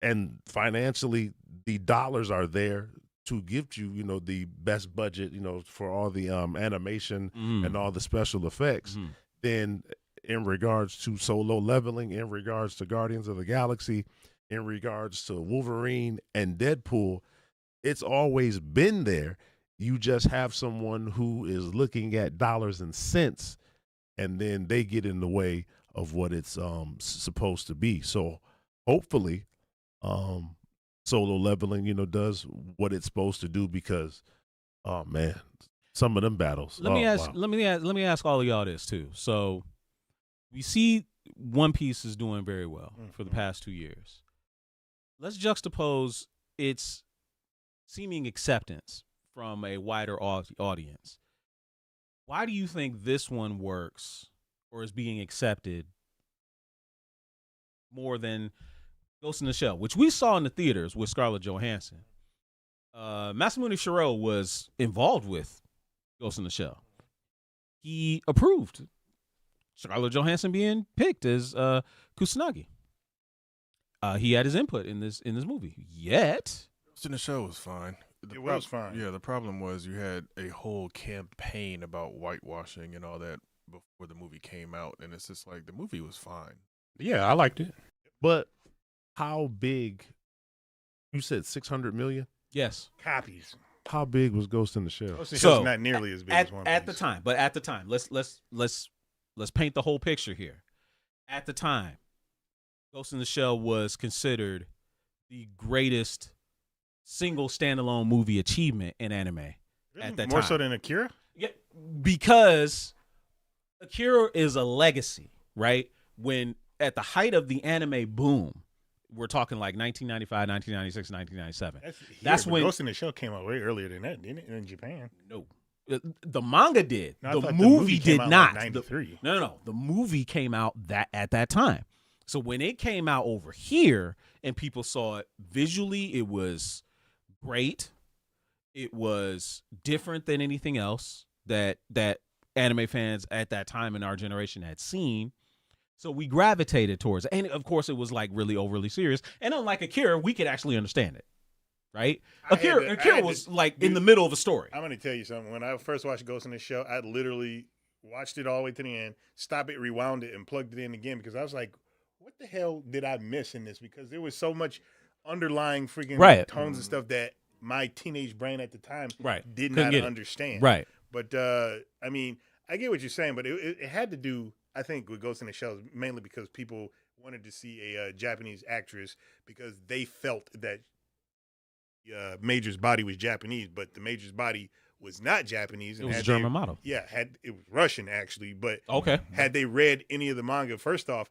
and financially the dollars are there to give you, the best budget, for all the animation and all the special effects, then in regards to Solo Leveling, in regards to Guardians of the Galaxy, in regards to Wolverine and Deadpool, it's always been there. You just have someone who is looking at dollars and cents, and then they get in the way of what it's supposed to be. So hopefully Solo Leveling, does what it's supposed to do, because oh man, some of them battles. Let me ask all of y'all this too. So we see One Piece is doing very well for the past 2 years. Let's juxtapose its seeming acceptance from a wider audience. Why do you think this one works or is being accepted more than Ghost in the Shell, which we saw in the theaters with Scarlett Johansson? Masamune Shirow was involved with Ghost in the Shell. He approved Scarlett Johansson being picked as Kusanagi. He had his input in this movie. Yet, Ghost in the Shell was fine. It was fine. Yeah, the problem was you had a whole campaign about whitewashing and all that before the movie came out, and it's just like the movie was fine. Yeah, I liked it. But how big? You said 600 million? yes. Copies. How big was Ghost in the Shell? Ghost in the So, Shell's not nearly as big as One Piece. At the time, let's paint the whole picture here. At the time, Ghost in the Shell was considered the greatest single standalone movie achievement in anime at that time. More so than Akira? Yeah, because Akira is a legacy, right? When at the height of the anime boom, we're talking like 1995, 1996, 1997. That's when Ghost in the Shell came out way earlier than that, didn't it? In Japan. No. The manga did. No, the movie did came out not. Like 93. No. The movie came out at that time. So when it came out over here and people saw it visually, it was great. It was different than anything else that anime fans at that time in our generation had seen. So we gravitated towards it. And of course it was like really overly serious. And unlike Akira, we could actually understand it. Right? Akira was like in the middle of a story. I'm going to tell you something. When I first watched Ghost in the Shell, I literally watched it all the way to the end, stopped it, rewound it, and plugged it in again because I was like, what the hell did I miss in this? Because there was so much underlying freaking tones and stuff that my teenage brain at the time did not understand. Right. But, I mean, I get what you're saying, but it had to do, I think, with Ghost in the Shell mainly because people wanted to see a Japanese actress because they felt that Major's body was Japanese, but the Major's body was not Japanese. And it was a German model. Yeah, it was Russian actually, but okay. Had they read any of the manga, first off,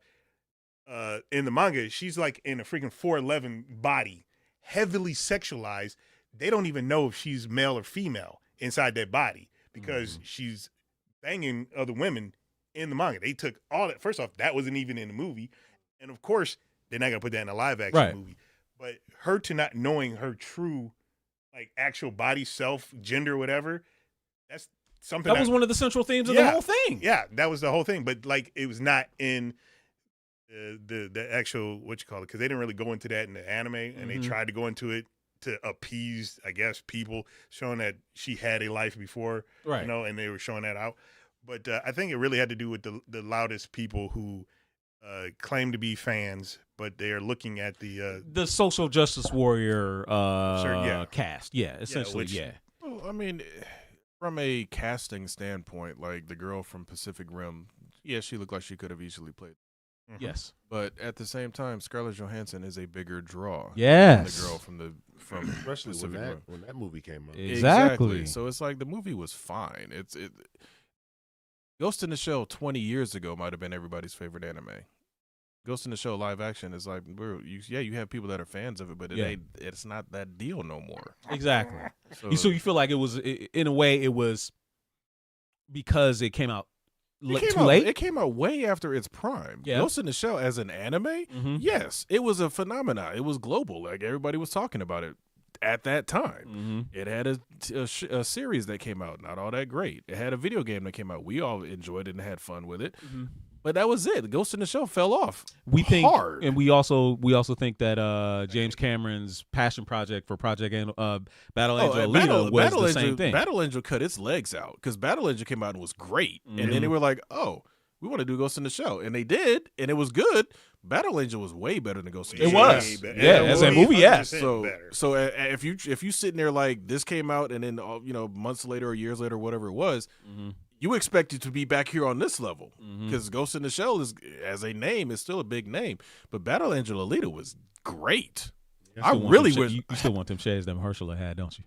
in the manga, she's like in a freaking 4'11" body, heavily sexualized. They don't even know if she's male or female inside that body because she's banging other women in the manga. They took all that. First off, that wasn't even in the movie, and of course, they're not gonna put that in a live action movie. But her to not knowing her true, like, actual body, self, gender, whatever, that's something. That was one of the central themes of the whole thing. Yeah, that was the whole thing. But, like, it was not in the actual, what you call it, because they didn't really go into that in the anime, and they tried to go into it to appease, I guess, people, showing that she had a life before, you know, and they were showing that out. But I think it really had to do with the loudest people who claim to be fans, but they're looking at the social justice warrior cast. Yeah, essentially, Well, I mean, from a casting standpoint, like the girl from Pacific Rim, she looked like she could have easily played. Yes, but at the same time, Scarlett Johansson is a bigger draw. Yes, than the girl from especially Pacific Rim. when that movie came out. Exactly. So it's like the movie was fine. Ghost in the Shell 20 years ago might have been everybody's favorite anime. Ghost in the Shell live action is like, you have people that are fans of it, but it's not that deal no more. Exactly. So you feel like it was, in a way, it was because it came out too late? It came out way after its prime. Yeah. Ghost in the Shell as an anime, yes, it was a phenomenon. It was global. Like, everybody was talking about it at that time. It had a series that came out, not all that great. It had a video game that came out. We all enjoyed it and had fun with it. But that was it. Ghost in the Shell fell off. We think, hard. And we also think that James Cameron's passion project for Battle Angel Alita was the same thing. Battle Angel cut its legs out because Battle Angel came out and was great, and then they were like, "Oh, we want to do Ghost in the Shell," and they did, and it was good. Battle Angel was way better than Ghost in the Shell. It was, as a movie, yes. So if you sitting there like this came out, and then months later or years later, whatever it was. You expect it to be back here on this level because Ghost in the Shell is, as a name, is still a big name. But Battle Angel Alita was great. I really would. You still want them shades that Mahershala had, don't you?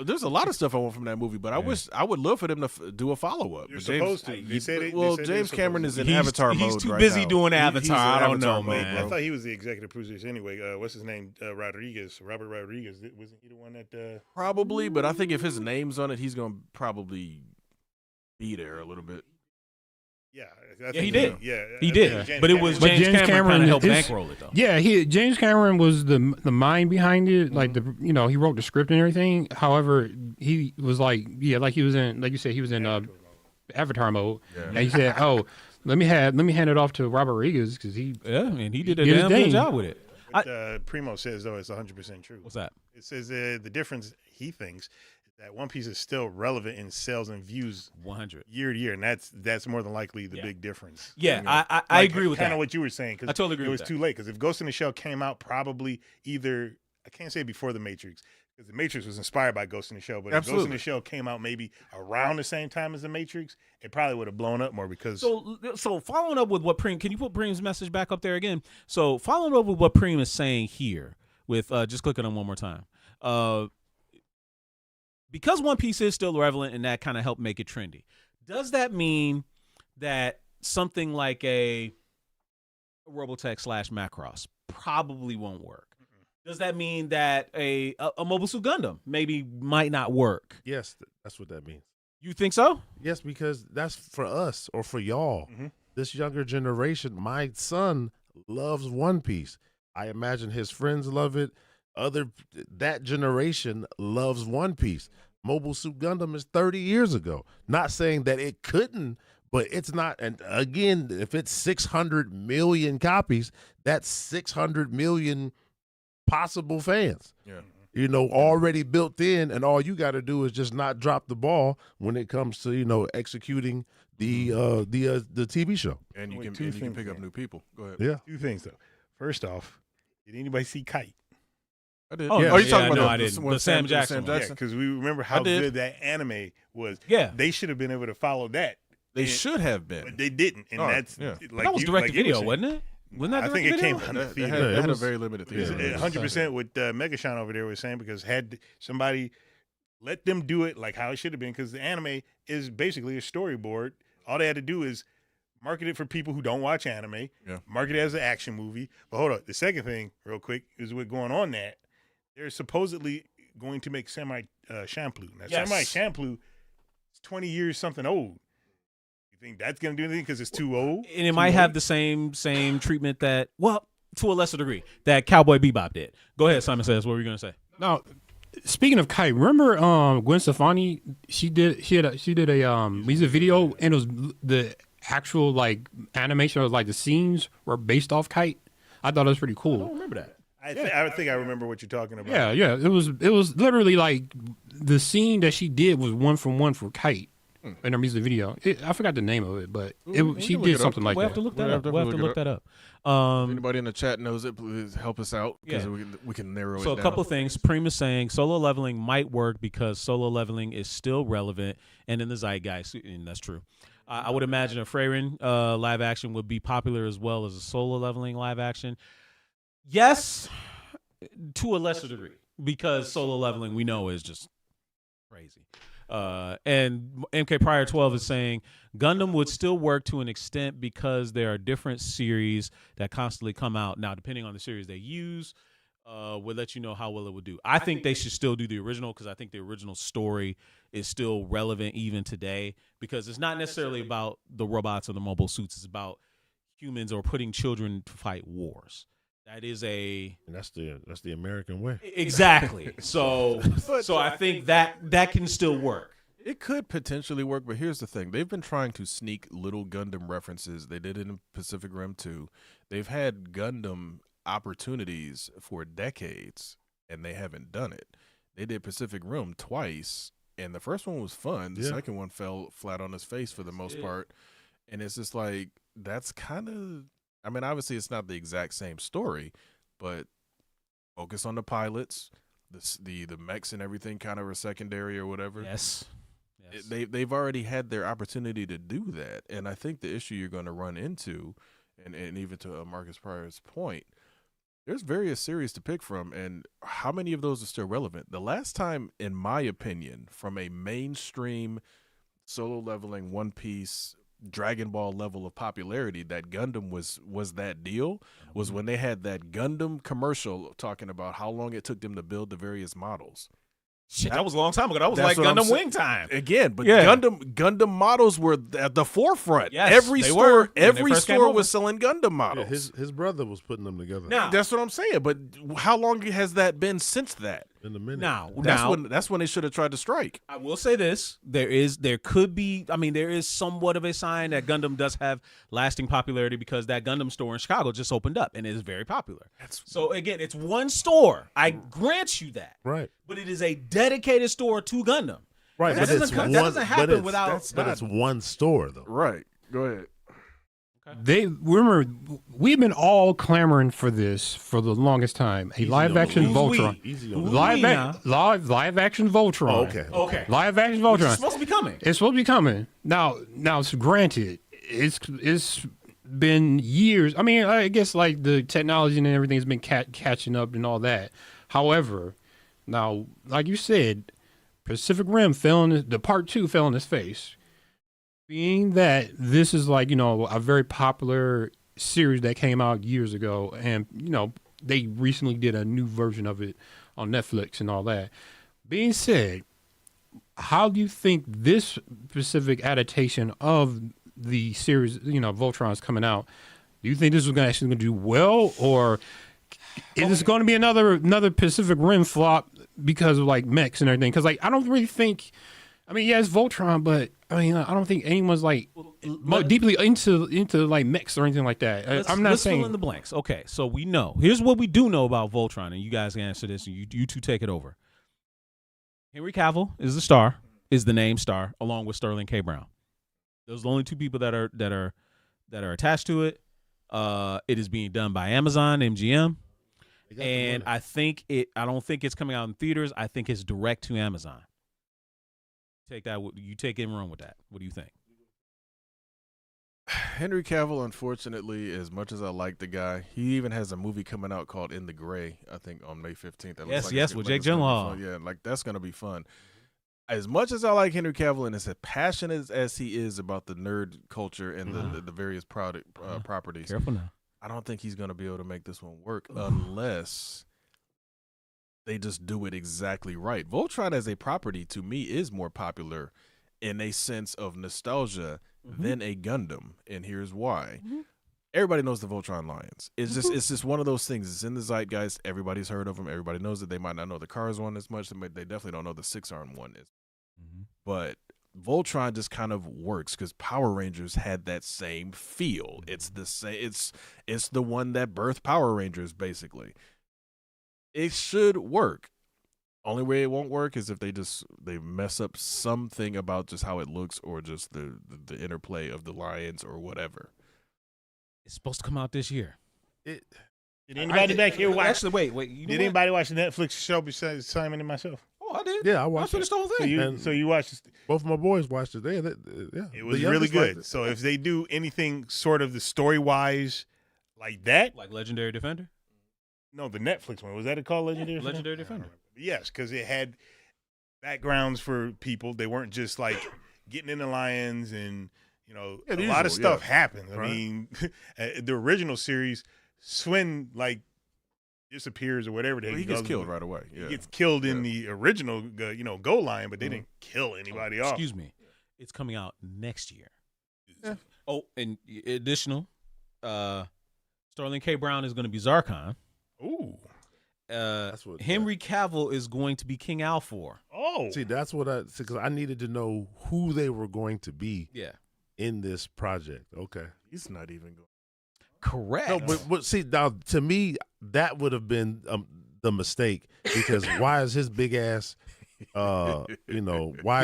There's a lot of stuff I want from that movie, but I would love for them to do a follow up. You're supposed to. James Cameron is in Avatar mode. He's too busy doing Avatar. I don't know, man. I thought he was the executive producer anyway. What's his name? Robert Rodriguez. Wasn't he the one that? Probably, but I think if his name's on it, he's gonna probably be there a little bit. Yeah, he did. He did. But it was James Cameron kind of helped bankroll it, though. Yeah, James Cameron was the mind behind it. Like he wrote the script and everything. However, he was like he was in, like you said, he was in Avatar mode. Yeah. And he said, "Oh, let me hand it off to Robert Rodriguez because he did a damn good job with it." What Primo says though, it's 100% true. What's that? It says the difference he thinks. That One Piece is still relevant in sales and views 100 year to year, and that's more than likely the big difference. Yeah, I agree with that. Kind of what you were saying, because I totally agree. It was too late. Because if Ghost in the Shell came out probably either, I can't say before the Matrix, because the Matrix was inspired by Ghost in the Shell, but if Ghost in the Shell came out maybe around the same time as the Matrix, it probably would have blown up more. Because so following up with what Preem, can you put Preem's message back up there again? So following up with what Preem is saying here, with just clicking on one more time. Because One Piece is still relevant and that kind of helped make it trendy, does that mean that something like a Robotech / Macross probably won't work? Does that mean that a Mobile Suit Gundam maybe might not work? Yes, that's what that means. You think so? Yes, because that's for us or for y'all. This younger generation, my son loves One Piece. I imagine his friends love it. that generation loves One Piece. Mobile Suit Gundam is 30 years ago. Not saying that it couldn't, but it's not. And again, if it's 600 million copies, that's 600 million possible fans. Yeah. Already built in, and all you got to do is just not drop the ball when it comes to executing the TV show. And you can pick up new people. Go ahead. Yeah. 2 things though. First off, did anybody see Kite? I did. Oh, Oh, you talking no, about I didn't. one The Sam Jackson one. Yeah, because we remember how good that anime was. Yeah. They should have been able to follow that. They should have been. But they didn't. And that's like that was direct to video, wasn't it? Wasn't that I think it came direct-to-video? from the They theater. had a very limited theater. 100% what Megashine over there was saying, because had somebody let them do it like how it should have been, because the anime is basically a storyboard. All they had to do is market it for people who don't watch anime, market it as an action movie. But hold on, the second thing, real quick, is what's going on that they're supposedly going to make Samurai Champloo. Now, Samurai Champloo is 20 years something old. You think that's going to do anything because it's too old? And it might have the same treatment that, well, to a lesser degree, that Cowboy Bebop did. Go ahead, Simon Says. What were you going to say? Now, speaking of Kite, remember Gwen Stefani? She did a music video, and it was the actual like animation, or like the scenes were based off Kite. I thought it was pretty cool. I don't remember that. I think I remember what you're talking about. Yeah. It was literally like the scene that she did was one for Kite in her music video. I forgot the name of it, but she did something like We'll that. have to look that up. We'll have to look that up. If anybody in the chat knows it, please help us out, because we can narrow it down. So a couple of things. Supreme is saying solo leveling might work because solo leveling is still relevant and in the zeitgeist, and that's true. I would imagine a Freyrin live action would be popular as well as a solo leveling live action. Yes, to a lesser degree, because solo leveling we know is just crazy. And MK Prior 12 is saying Gundam would still work to an extent because there are different series that constantly come out. Now, depending on the series they use, will let you know how well it would do. I think they should still do the original, because I think the original story is still relevant even today, because it's not necessarily about the robots or the mobile suits. It's about humans or putting children to fight wars. That is And that's the American way. exactly. So I think that can still work. It could potentially work, but here's the thing. They've been trying to sneak little Gundam references. They did it in Pacific Rim 2. They've had Gundam opportunities for decades, and they haven't done it. They did Pacific Rim twice, and the first one was fun. The second one fell flat on his face for the most part. And it's just like, that's kind of... I mean, obviously, it's not the exact same story, but focus on the pilots, the mechs and everything kind of are secondary or whatever. Yes. They've already had their opportunity to do that, and I think the issue you're going to run into, and even to Marcus Pryor's point, there's various series to pick from, and how many of those are still relevant? The last time, in my opinion, from a mainstream solo leveling One Piece Dragon Ball level of popularity that Gundam was that deal was when they had that Gundam commercial talking about how long it took them to build the various models. Shit, that was a long time ago. That was like Gundam Wing time. Again, but Gundam models were at the forefront. Yes, every store was selling Gundam models. His brother was putting them together. Now, that's what I'm saying. But how long has that been since that? In a minute. That's when they should have tried to strike. I will say this: there is somewhat of a sign that Gundam does have lasting popularity, because that Gundam store in Chicago just opened up and it is very popular. So again, it's one store. I grant you that. Right. But it is a dedicated store to Gundam. Right. That doesn't happen without. But it's one store though. Right. Go ahead. We've been all clamoring for this for the longest time. A live action Voltron. Live action Voltron. Oh, okay. Live action Voltron. It's supposed to be coming. It's supposed to be coming. Now, granted, it's been years. I mean, I guess like the technology and everything has been catching up and all that. However, now, like you said, Pacific Rim the part 2 fell on his face. Being that this is like, a very popular series that came out years ago, and, they recently did a new version of it on Netflix and all that. Being said, how do you think this specific adaptation of the series, Voltron is coming out? Do you think this is actually going to do well, or Is this going to be another Pacific Rim flop because of like mechs and everything? Because like I don't really think. I mean, yeah, it's Voltron, but I mean, I don't think anyone's like deeply into like mechs or anything like that. I'm not saying fill in the blanks. Okay, so we know. Here's what we do know about Voltron, and you guys can answer this, and you two take it over. Henry Cavill is the name star, along with Sterling K. Brown. Those are the only two people that are attached to it. It is being done by Amazon, MGM, and I don't think it's coming out in theaters. I think it's direct to Amazon. Take that. You take it and run with that. What do you think? Henry Cavill, unfortunately, as much as I like the guy, he even has a movie coming out called In the Gray, I think on May 15th. Yes, with Jake Gyllenhaal. Yeah, like that's gonna be fun. As much as I like Henry Cavill and as passionate as he is about the nerd culture and the various properties, Careful now. I don't think he's gonna be able to make this one work unless they just do it exactly right. Voltron as a property to me is more popular in a sense of nostalgia than a Gundam, and here's why. Everybody knows the Voltron Lions. It's just one of those things. It's in the zeitgeist. Everybody's heard of them. Everybody knows it. They might not know the Cars one as much. They definitely don't know the 6-arm one is. But Voltron just kind of works because Power Rangers had that same feel. It's the same. It's the one that birthed Power Rangers basically. It should work. Only way it won't work is if they mess up something about just how it looks or just the interplay of the lions or whatever. It's supposed to come out this year. Did anybody back here watch? Actually, wait. Did anybody watch the Netflix show besides Simon and myself? Oh, I did. Yeah, I watched finished the whole thing. So you watched? Both of my boys watched it. It was really good. So if they do anything sort of the story wise like that, like Legendary Defender. No, the Netflix one. Was that called Legendary? Yeah, Legendary Defender. Yes, because it had backgrounds for people. They weren't just like getting in the lions and a lot of stuff happened. I mean, the original series, Swin like disappears or whatever. He gets killed right away. Yeah. He gets killed in the original, Go Lion, but they didn't kill anybody off. Excuse me. It's coming out next year. Yeah. Oh, and additional, Sterling K. Brown is going to be Zarkon. Ooh. That's what Henry Cavill is going to be King Alfor. Oh. See, that's what because I needed to know who they were going to be in this project. Okay. He's not even going. Correct. No, but see, now to me, that would have been the mistake because why is his big ass, why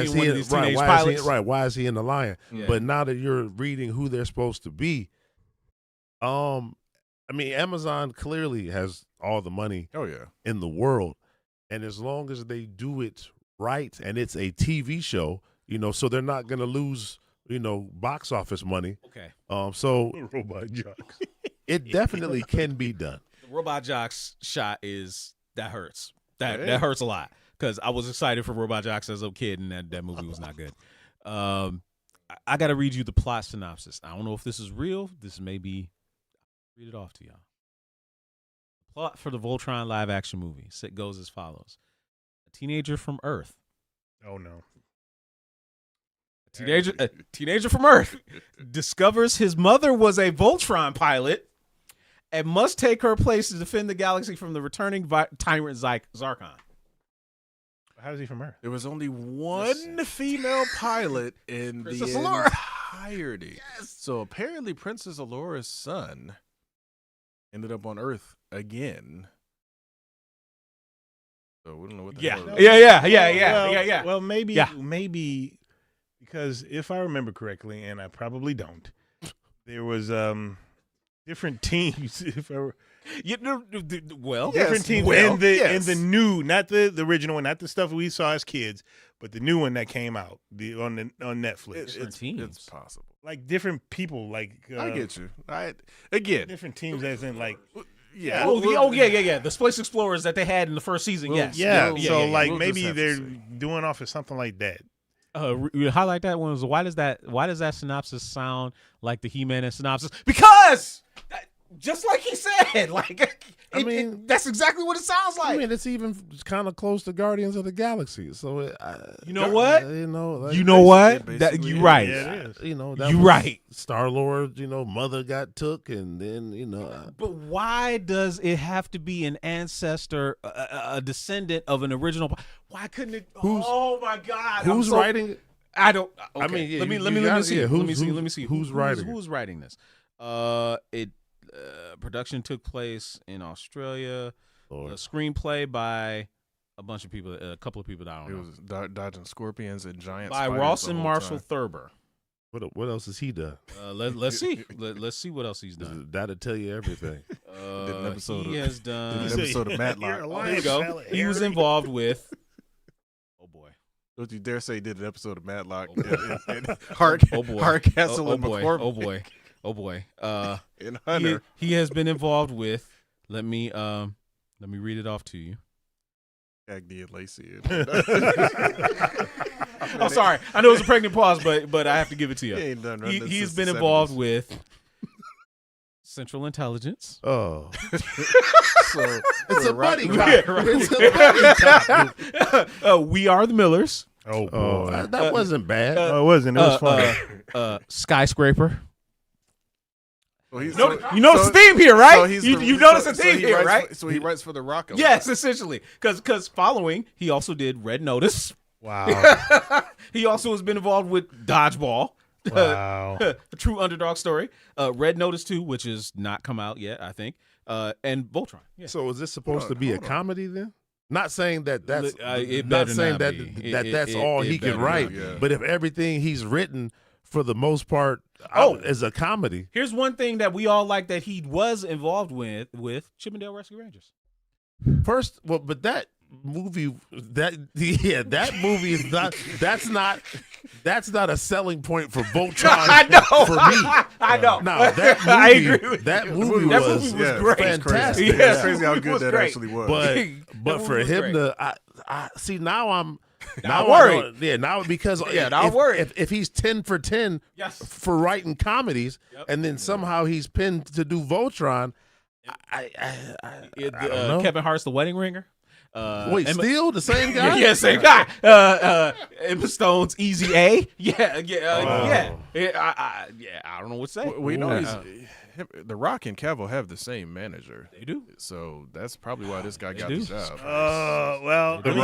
is he why is he in the Lion? Yeah. But now that you're reading who they're supposed to be, I mean, Amazon clearly has all the money in the world. And as long as they do it right and it's a TV show, so they're not going to lose, box office money. Okay. So Robot Jocks. It definitely can be done. The Robot Jocks shot that hurts. That hurts a lot because I was excited for Robot Jocks as a kid and that movie was not good. I got to read you the plot synopsis. I don't know if this is real. This may be. Read it off to y'all. The plot for the Voltron live-action movie goes as follows. A teenager from Earth. Oh, no. A teenager from Earth discovers his mother was a Voltron pilot and must take her place to defend the galaxy from the returning tyrant Zarkon. How is he from Earth? There was only one female pilot in Princess the Allura. entirety. Yes. So apparently Princess Allure's son ended up on Earth again. So we don't know what the hell. Yeah. Well, maybe because if I remember correctly, and I probably don't, there was different teams. Different teams in the new, not the original one, not the stuff we saw as kids, but the new one that came out on Netflix. It's possible. Like different people, like I get you. Different teams, as in like. Yeah. The Space Explorers that they had in the first season. Yes. Yeah. So maybe they're doing off of something like that. Highlight that one. Why does that synopsis sound like the He-Man synopsis? Because Just like he said, like I mean, that's exactly what it sounds like. I mean, it's even kind of close to Guardians of the Galaxy. So you know what? You know, like, You know what? basically That you is. right. Yeah, it is. You know, that You was right. Star-Lord, you know, mother got took, and then But why does it have to be an ancestor, a descendant of an original? Why couldn't it? Oh my God! who's writing it? I don't. Okay. I mean, yeah, let me you gotta- see. yeah, Let me who's- see. who's writing it? Who's writing this? Production took place in Australia. Lord. A screenplay by a bunch of people, a couple of people that I don't It know. was dodging scorpions and giant By spiders Ross the and whole Marshall time. Thurber. What else has he done? Let's see. Let's see what else he's done. That'll tell you everything. Did an episode He of- has did done. an episode of Matlock. You're a There liar, you go. fella, He was Harry. involved with. Oh boy. Don't you dare say he did an episode of Matlock. Oh, boy. and Hardcastle and McCormick. Oh boy. Oh boy. And Hunter. He has been involved with. Let me read it off to you. Cagney and Lacey. I'm sorry. I know it was a pregnant pause, but I have to give it to He you. ain't done nothing He's since been the involved 70s. with Central Intelligence. Oh, So it's a Rock- buddy Rock- cop. It's a buddy cop. We Are the Millers. Oh, boy. Oh, that wasn't bad. No, it wasn't. It was funny. Skyscraper. So he's- No, so- you notice so- a theme here, right? so he's you the- you notice a so theme he here, writes right? For, so he writes for the Rock. a lot. Yes, essentially. Because following, he also did Red Notice. Wow. He also has been involved with Dodgeball. Wow. A true underdog story. Red Notice 2, which has not come out yet, I think. And Voltron. Yeah. So is this supposed to be a hold on. comedy then? Not saying that that's It not better saying not that be. that's all he better can not write. be. yeah. But if everything he's written for the most part is a comedy, Here's one thing that we all like that he was involved with Chippendale Rescue Rangers. first, well, but that movie that movie is not that's not a selling point for Voltron. I know. For me. I know. No, that movie, I agree with that you. movie That was, movie was great. fantastic. Yeah. It's crazy how It good was that great. actually was. But That for movie was him great. to, I see now I'm Now I worried. don't- Yeah, now because Yeah, now I'm if, worried. if he's 10 for 10 Yes. for writing comedies, Yep. and then somehow he's pinned to do Voltron, I don't know. Kevin Hart's The Wedding Ringer. Wait, Emma- still the same guy? Yeah, same guy. Emma Stone's Easy A. Yeah. I don't know what to say. we know Ooh. The Rock and Cavill have the same manager. They do. So that's probably why this guy got do. the job. Well, The I mean,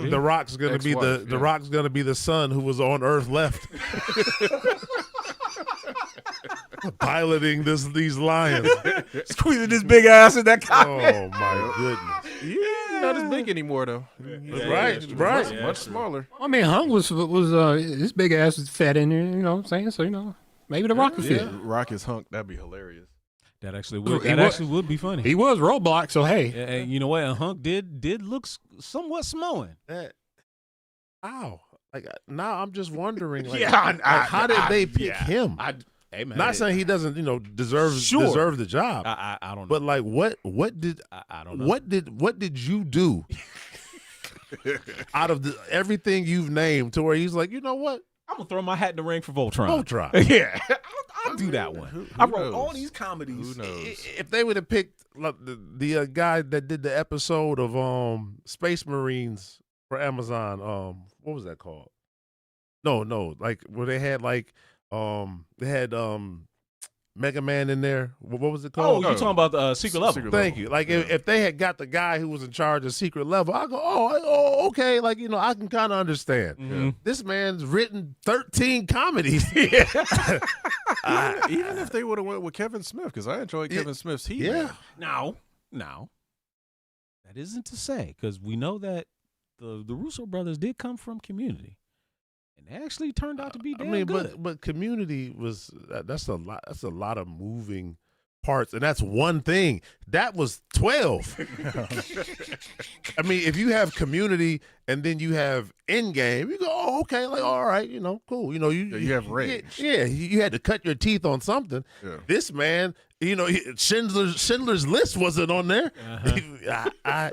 Rock's the Rock's gonna be Ex-wife, the yeah. Rock's gonna be the son who was on Earth left, piloting these lions. Squeezing his big ass in that cockpit. Oh my goodness! Yeah, not as big anymore though. Right, right. Much smaller. I mean, Hung was his big ass was fat in there. You know what I'm saying? So maybe the Rock could fit. Rock is hunk. That'd be hilarious. That actually would. He That wa- actually would be funny. He was Roadblock, so hey. And you know what? And Hunk did look somewhat smoing. Ow! Like now, I'm just wondering. Like, Yeah, how did they pick him? Hey man, Not saying he doesn't, deserve the job. I don't know. But like, what did I don't know. what did you do out of everything you've named to where he's like, you know what, I'm gonna throw my hat in the ring for Voltron. Voltron. Yeah, I'll do that one. who I wrote knows? all these comedies. Who knows? If they would have picked like, the guy that did the episode of Space Marines for Amazon, what was that called? No, like where they had Mega Man in there. What was it Oh, called? you're talking about the Secret Level. Secret Thank you. Like if they had got the guy who was in charge of Secret Level, I go, oh, okay. Like I can kind of understand. Mhm. This man's written 13 comedies. Even if they would have went with Kevin Smith, because I enjoyed Kevin Smith's Heat. Yeah. Now, that isn't to say because we know that the Russo brothers did come from Community, and they actually turned out to be damn good. but Community was that's a lot. That's a lot of moving parts, and that's one thing. That was 12. I mean, if you have Community and then you have Endgame, you go, oh, okay, like all right, cool. You have range. Yeah, you had to cut your teeth on something. Yeah. This man, Schindler's List wasn't on there. Uh-huh.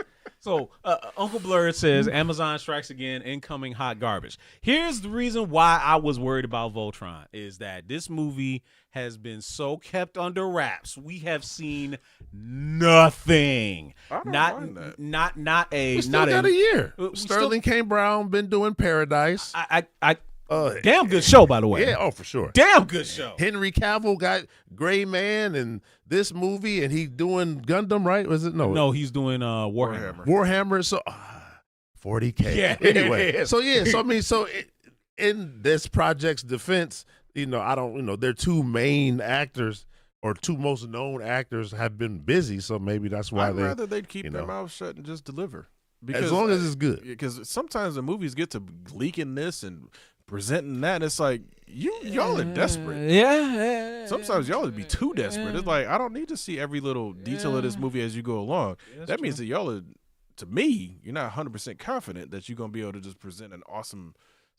So Uncle Blurred says Amazon strikes again, incoming hot garbage. Here's the reason why I was worried about Voltron is that this movie has been so kept under wraps. We have seen nothing. I don't mind that. Not a We still got a year. we Sterling K. Brown been doing Paradise. Damn good show, by the way. Yeah, for sure. Damn good show. Henry Cavill got Gray Man and this movie, and he doing Gundam, right? Was it No, he's doing Warhammer. Warhammer? So 40K. Yeah. Anyway, so I mean, in this project's defense, their two main actors or two most known actors have been busy, so maybe that's why I'd rather they'd keep their mouth shut and just deliver. Because, as long as it's good. Because sometimes the movies get to leaking this and presenting that, and it's like y'all are desperate. Yeah. Sometimes y'all would be too desperate. It's like I don't need to see every little detail of this movie as you go along. Yeah, that means that y'all are, to me, you're not 100% confident that you're gonna be able to just present an awesome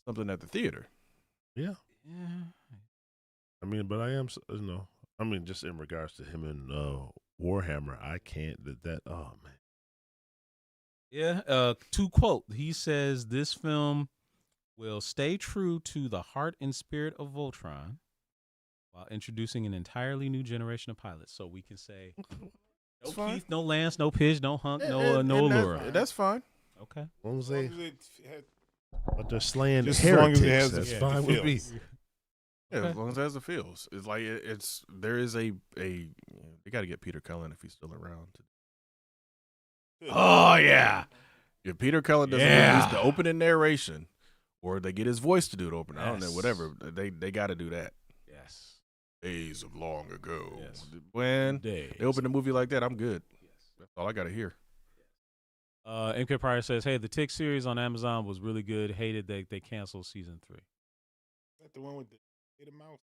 something at the theater. Yeah. I mean, but I am, just in regards to him and Warhammer, I can't. Oh man. Yeah. To quote, he says this film will stay true to the heart and spirit of Voltron while introducing an entirely new generation of pilots. So we can say no Keith, no Lance, no Pidge, no Hunk, no Allura. That's fine. Okay. But they're slaying Just as long as it heretics. has That's the fine with me. feels. Yeah, Okay. as long as it has the feels. It's like there is a they got to get Peter Cullen if he's still around. Oh yeah. If Peter Cullen doesn't release the opening narration, or they get his voice to do the opening, I don't know, Yes. whatever. They got to do that. Yes. Days of long ago. Yes. When Days. they open a movie like that, I'm good. That's all I got to hear. MK Pryor says, "Hey, the Tick series on Amazon was really good. Hated they canceled season 3." Is that the one with the mouse?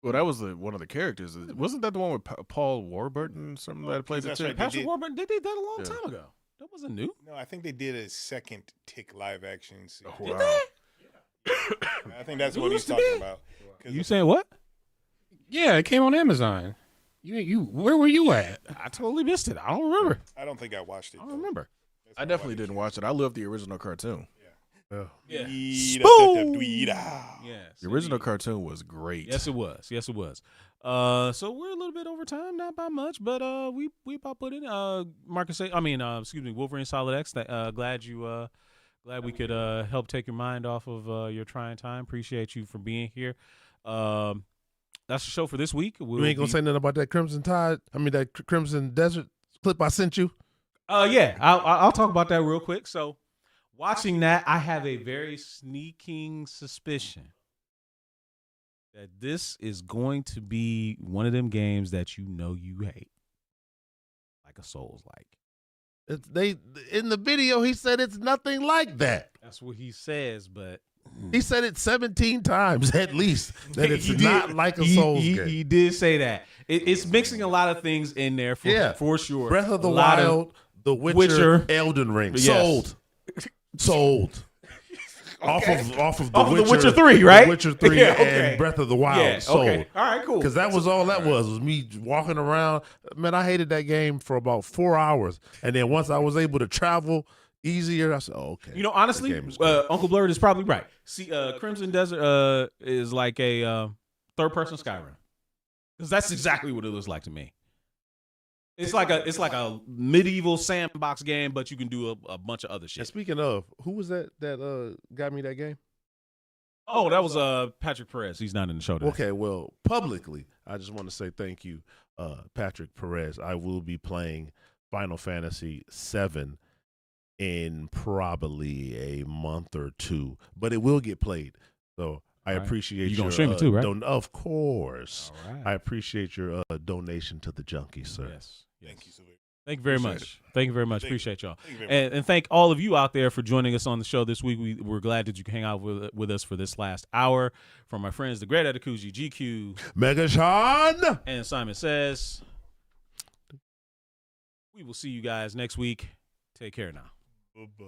Well, that was one of the characters. Wasn't that the one with Paul Warburton or something that played the That's Tick? right. Patrick Warburton, they did that a long Yeah. time ago. That wasn't new. No, I think they did a second Tick live action series. Oh, Did wow. they? I think that's It what he's used to talking be. about. 'Cause You saying what? Yeah, it came on Amazon. You where were you at? I totally missed it. I don't remember. I don't think I watched it. I don't remember. I definitely didn't watch it. I love the original cartoon. Yeah. Yes. The original cartoon was great. Yes, it was. Yes, it was. So we're a little bit over time, not by much, but we about put in. Wolverine Solid X. Glad we could help take your mind off of your trying time. Appreciate you for being here. That's the show for this week. You ain't gonna say nothing about that Crimson Tide. That Crimson Desert clip I sent you. Yeah, I'll talk about that real quick. So, watching that, I have a very sneaking suspicion that this is going to be one of them games that you hate, like a Souls-like. They in the video he said it's nothing like that. That's what he says, but He said it 17 times at least that it's not like a Souls game. He did say that. It's mixing a lot of things in there for sure. Breath of the A lot Wild, The Witcher. Elden Ring. Yes. Sold. Okay. Off of The Witcher 3, right? The Witcher 3 Yeah, okay. and Breath of the Wild. Yeah, Sold. okay. All right, cool. Because that was all that was me walking around. Man, I hated that game for about 4 hours. And then once I was able to travel easier, I said, oh, okay. You know, honestly, That game is great. Uncle Blurred is probably right. See, Crimson Desert is like a third-person Skyrim, because that's exactly what it looks like to me. It's like a medieval sandbox game, but you can do a bunch of other And shit. speaking of, who was that got me that game? Oh, that was Patrick Perez. He's not in the show today. Okay, well, publicly, I just want to say thank you, Patrick Perez. I will be playing Final Fantasy VII in probably a month or two, but it will get played. So I All right. appreciate You your gonna stream it too, right? of course. All right. I appreciate your donation to the Junkies, sir. Yes. Thank you so much. Thank you very Appreciate much. Thank you very much. Thank you. Appreciate y'all. Thank you very much. And thank all of you out there for joining us on the show this week. We're glad that you can hang out with us for this last hour. From my friends, the Great Adaptations, GQ, Mega Sean. and Simon Says. We will see you guys next week. Take care now. Bye-bye.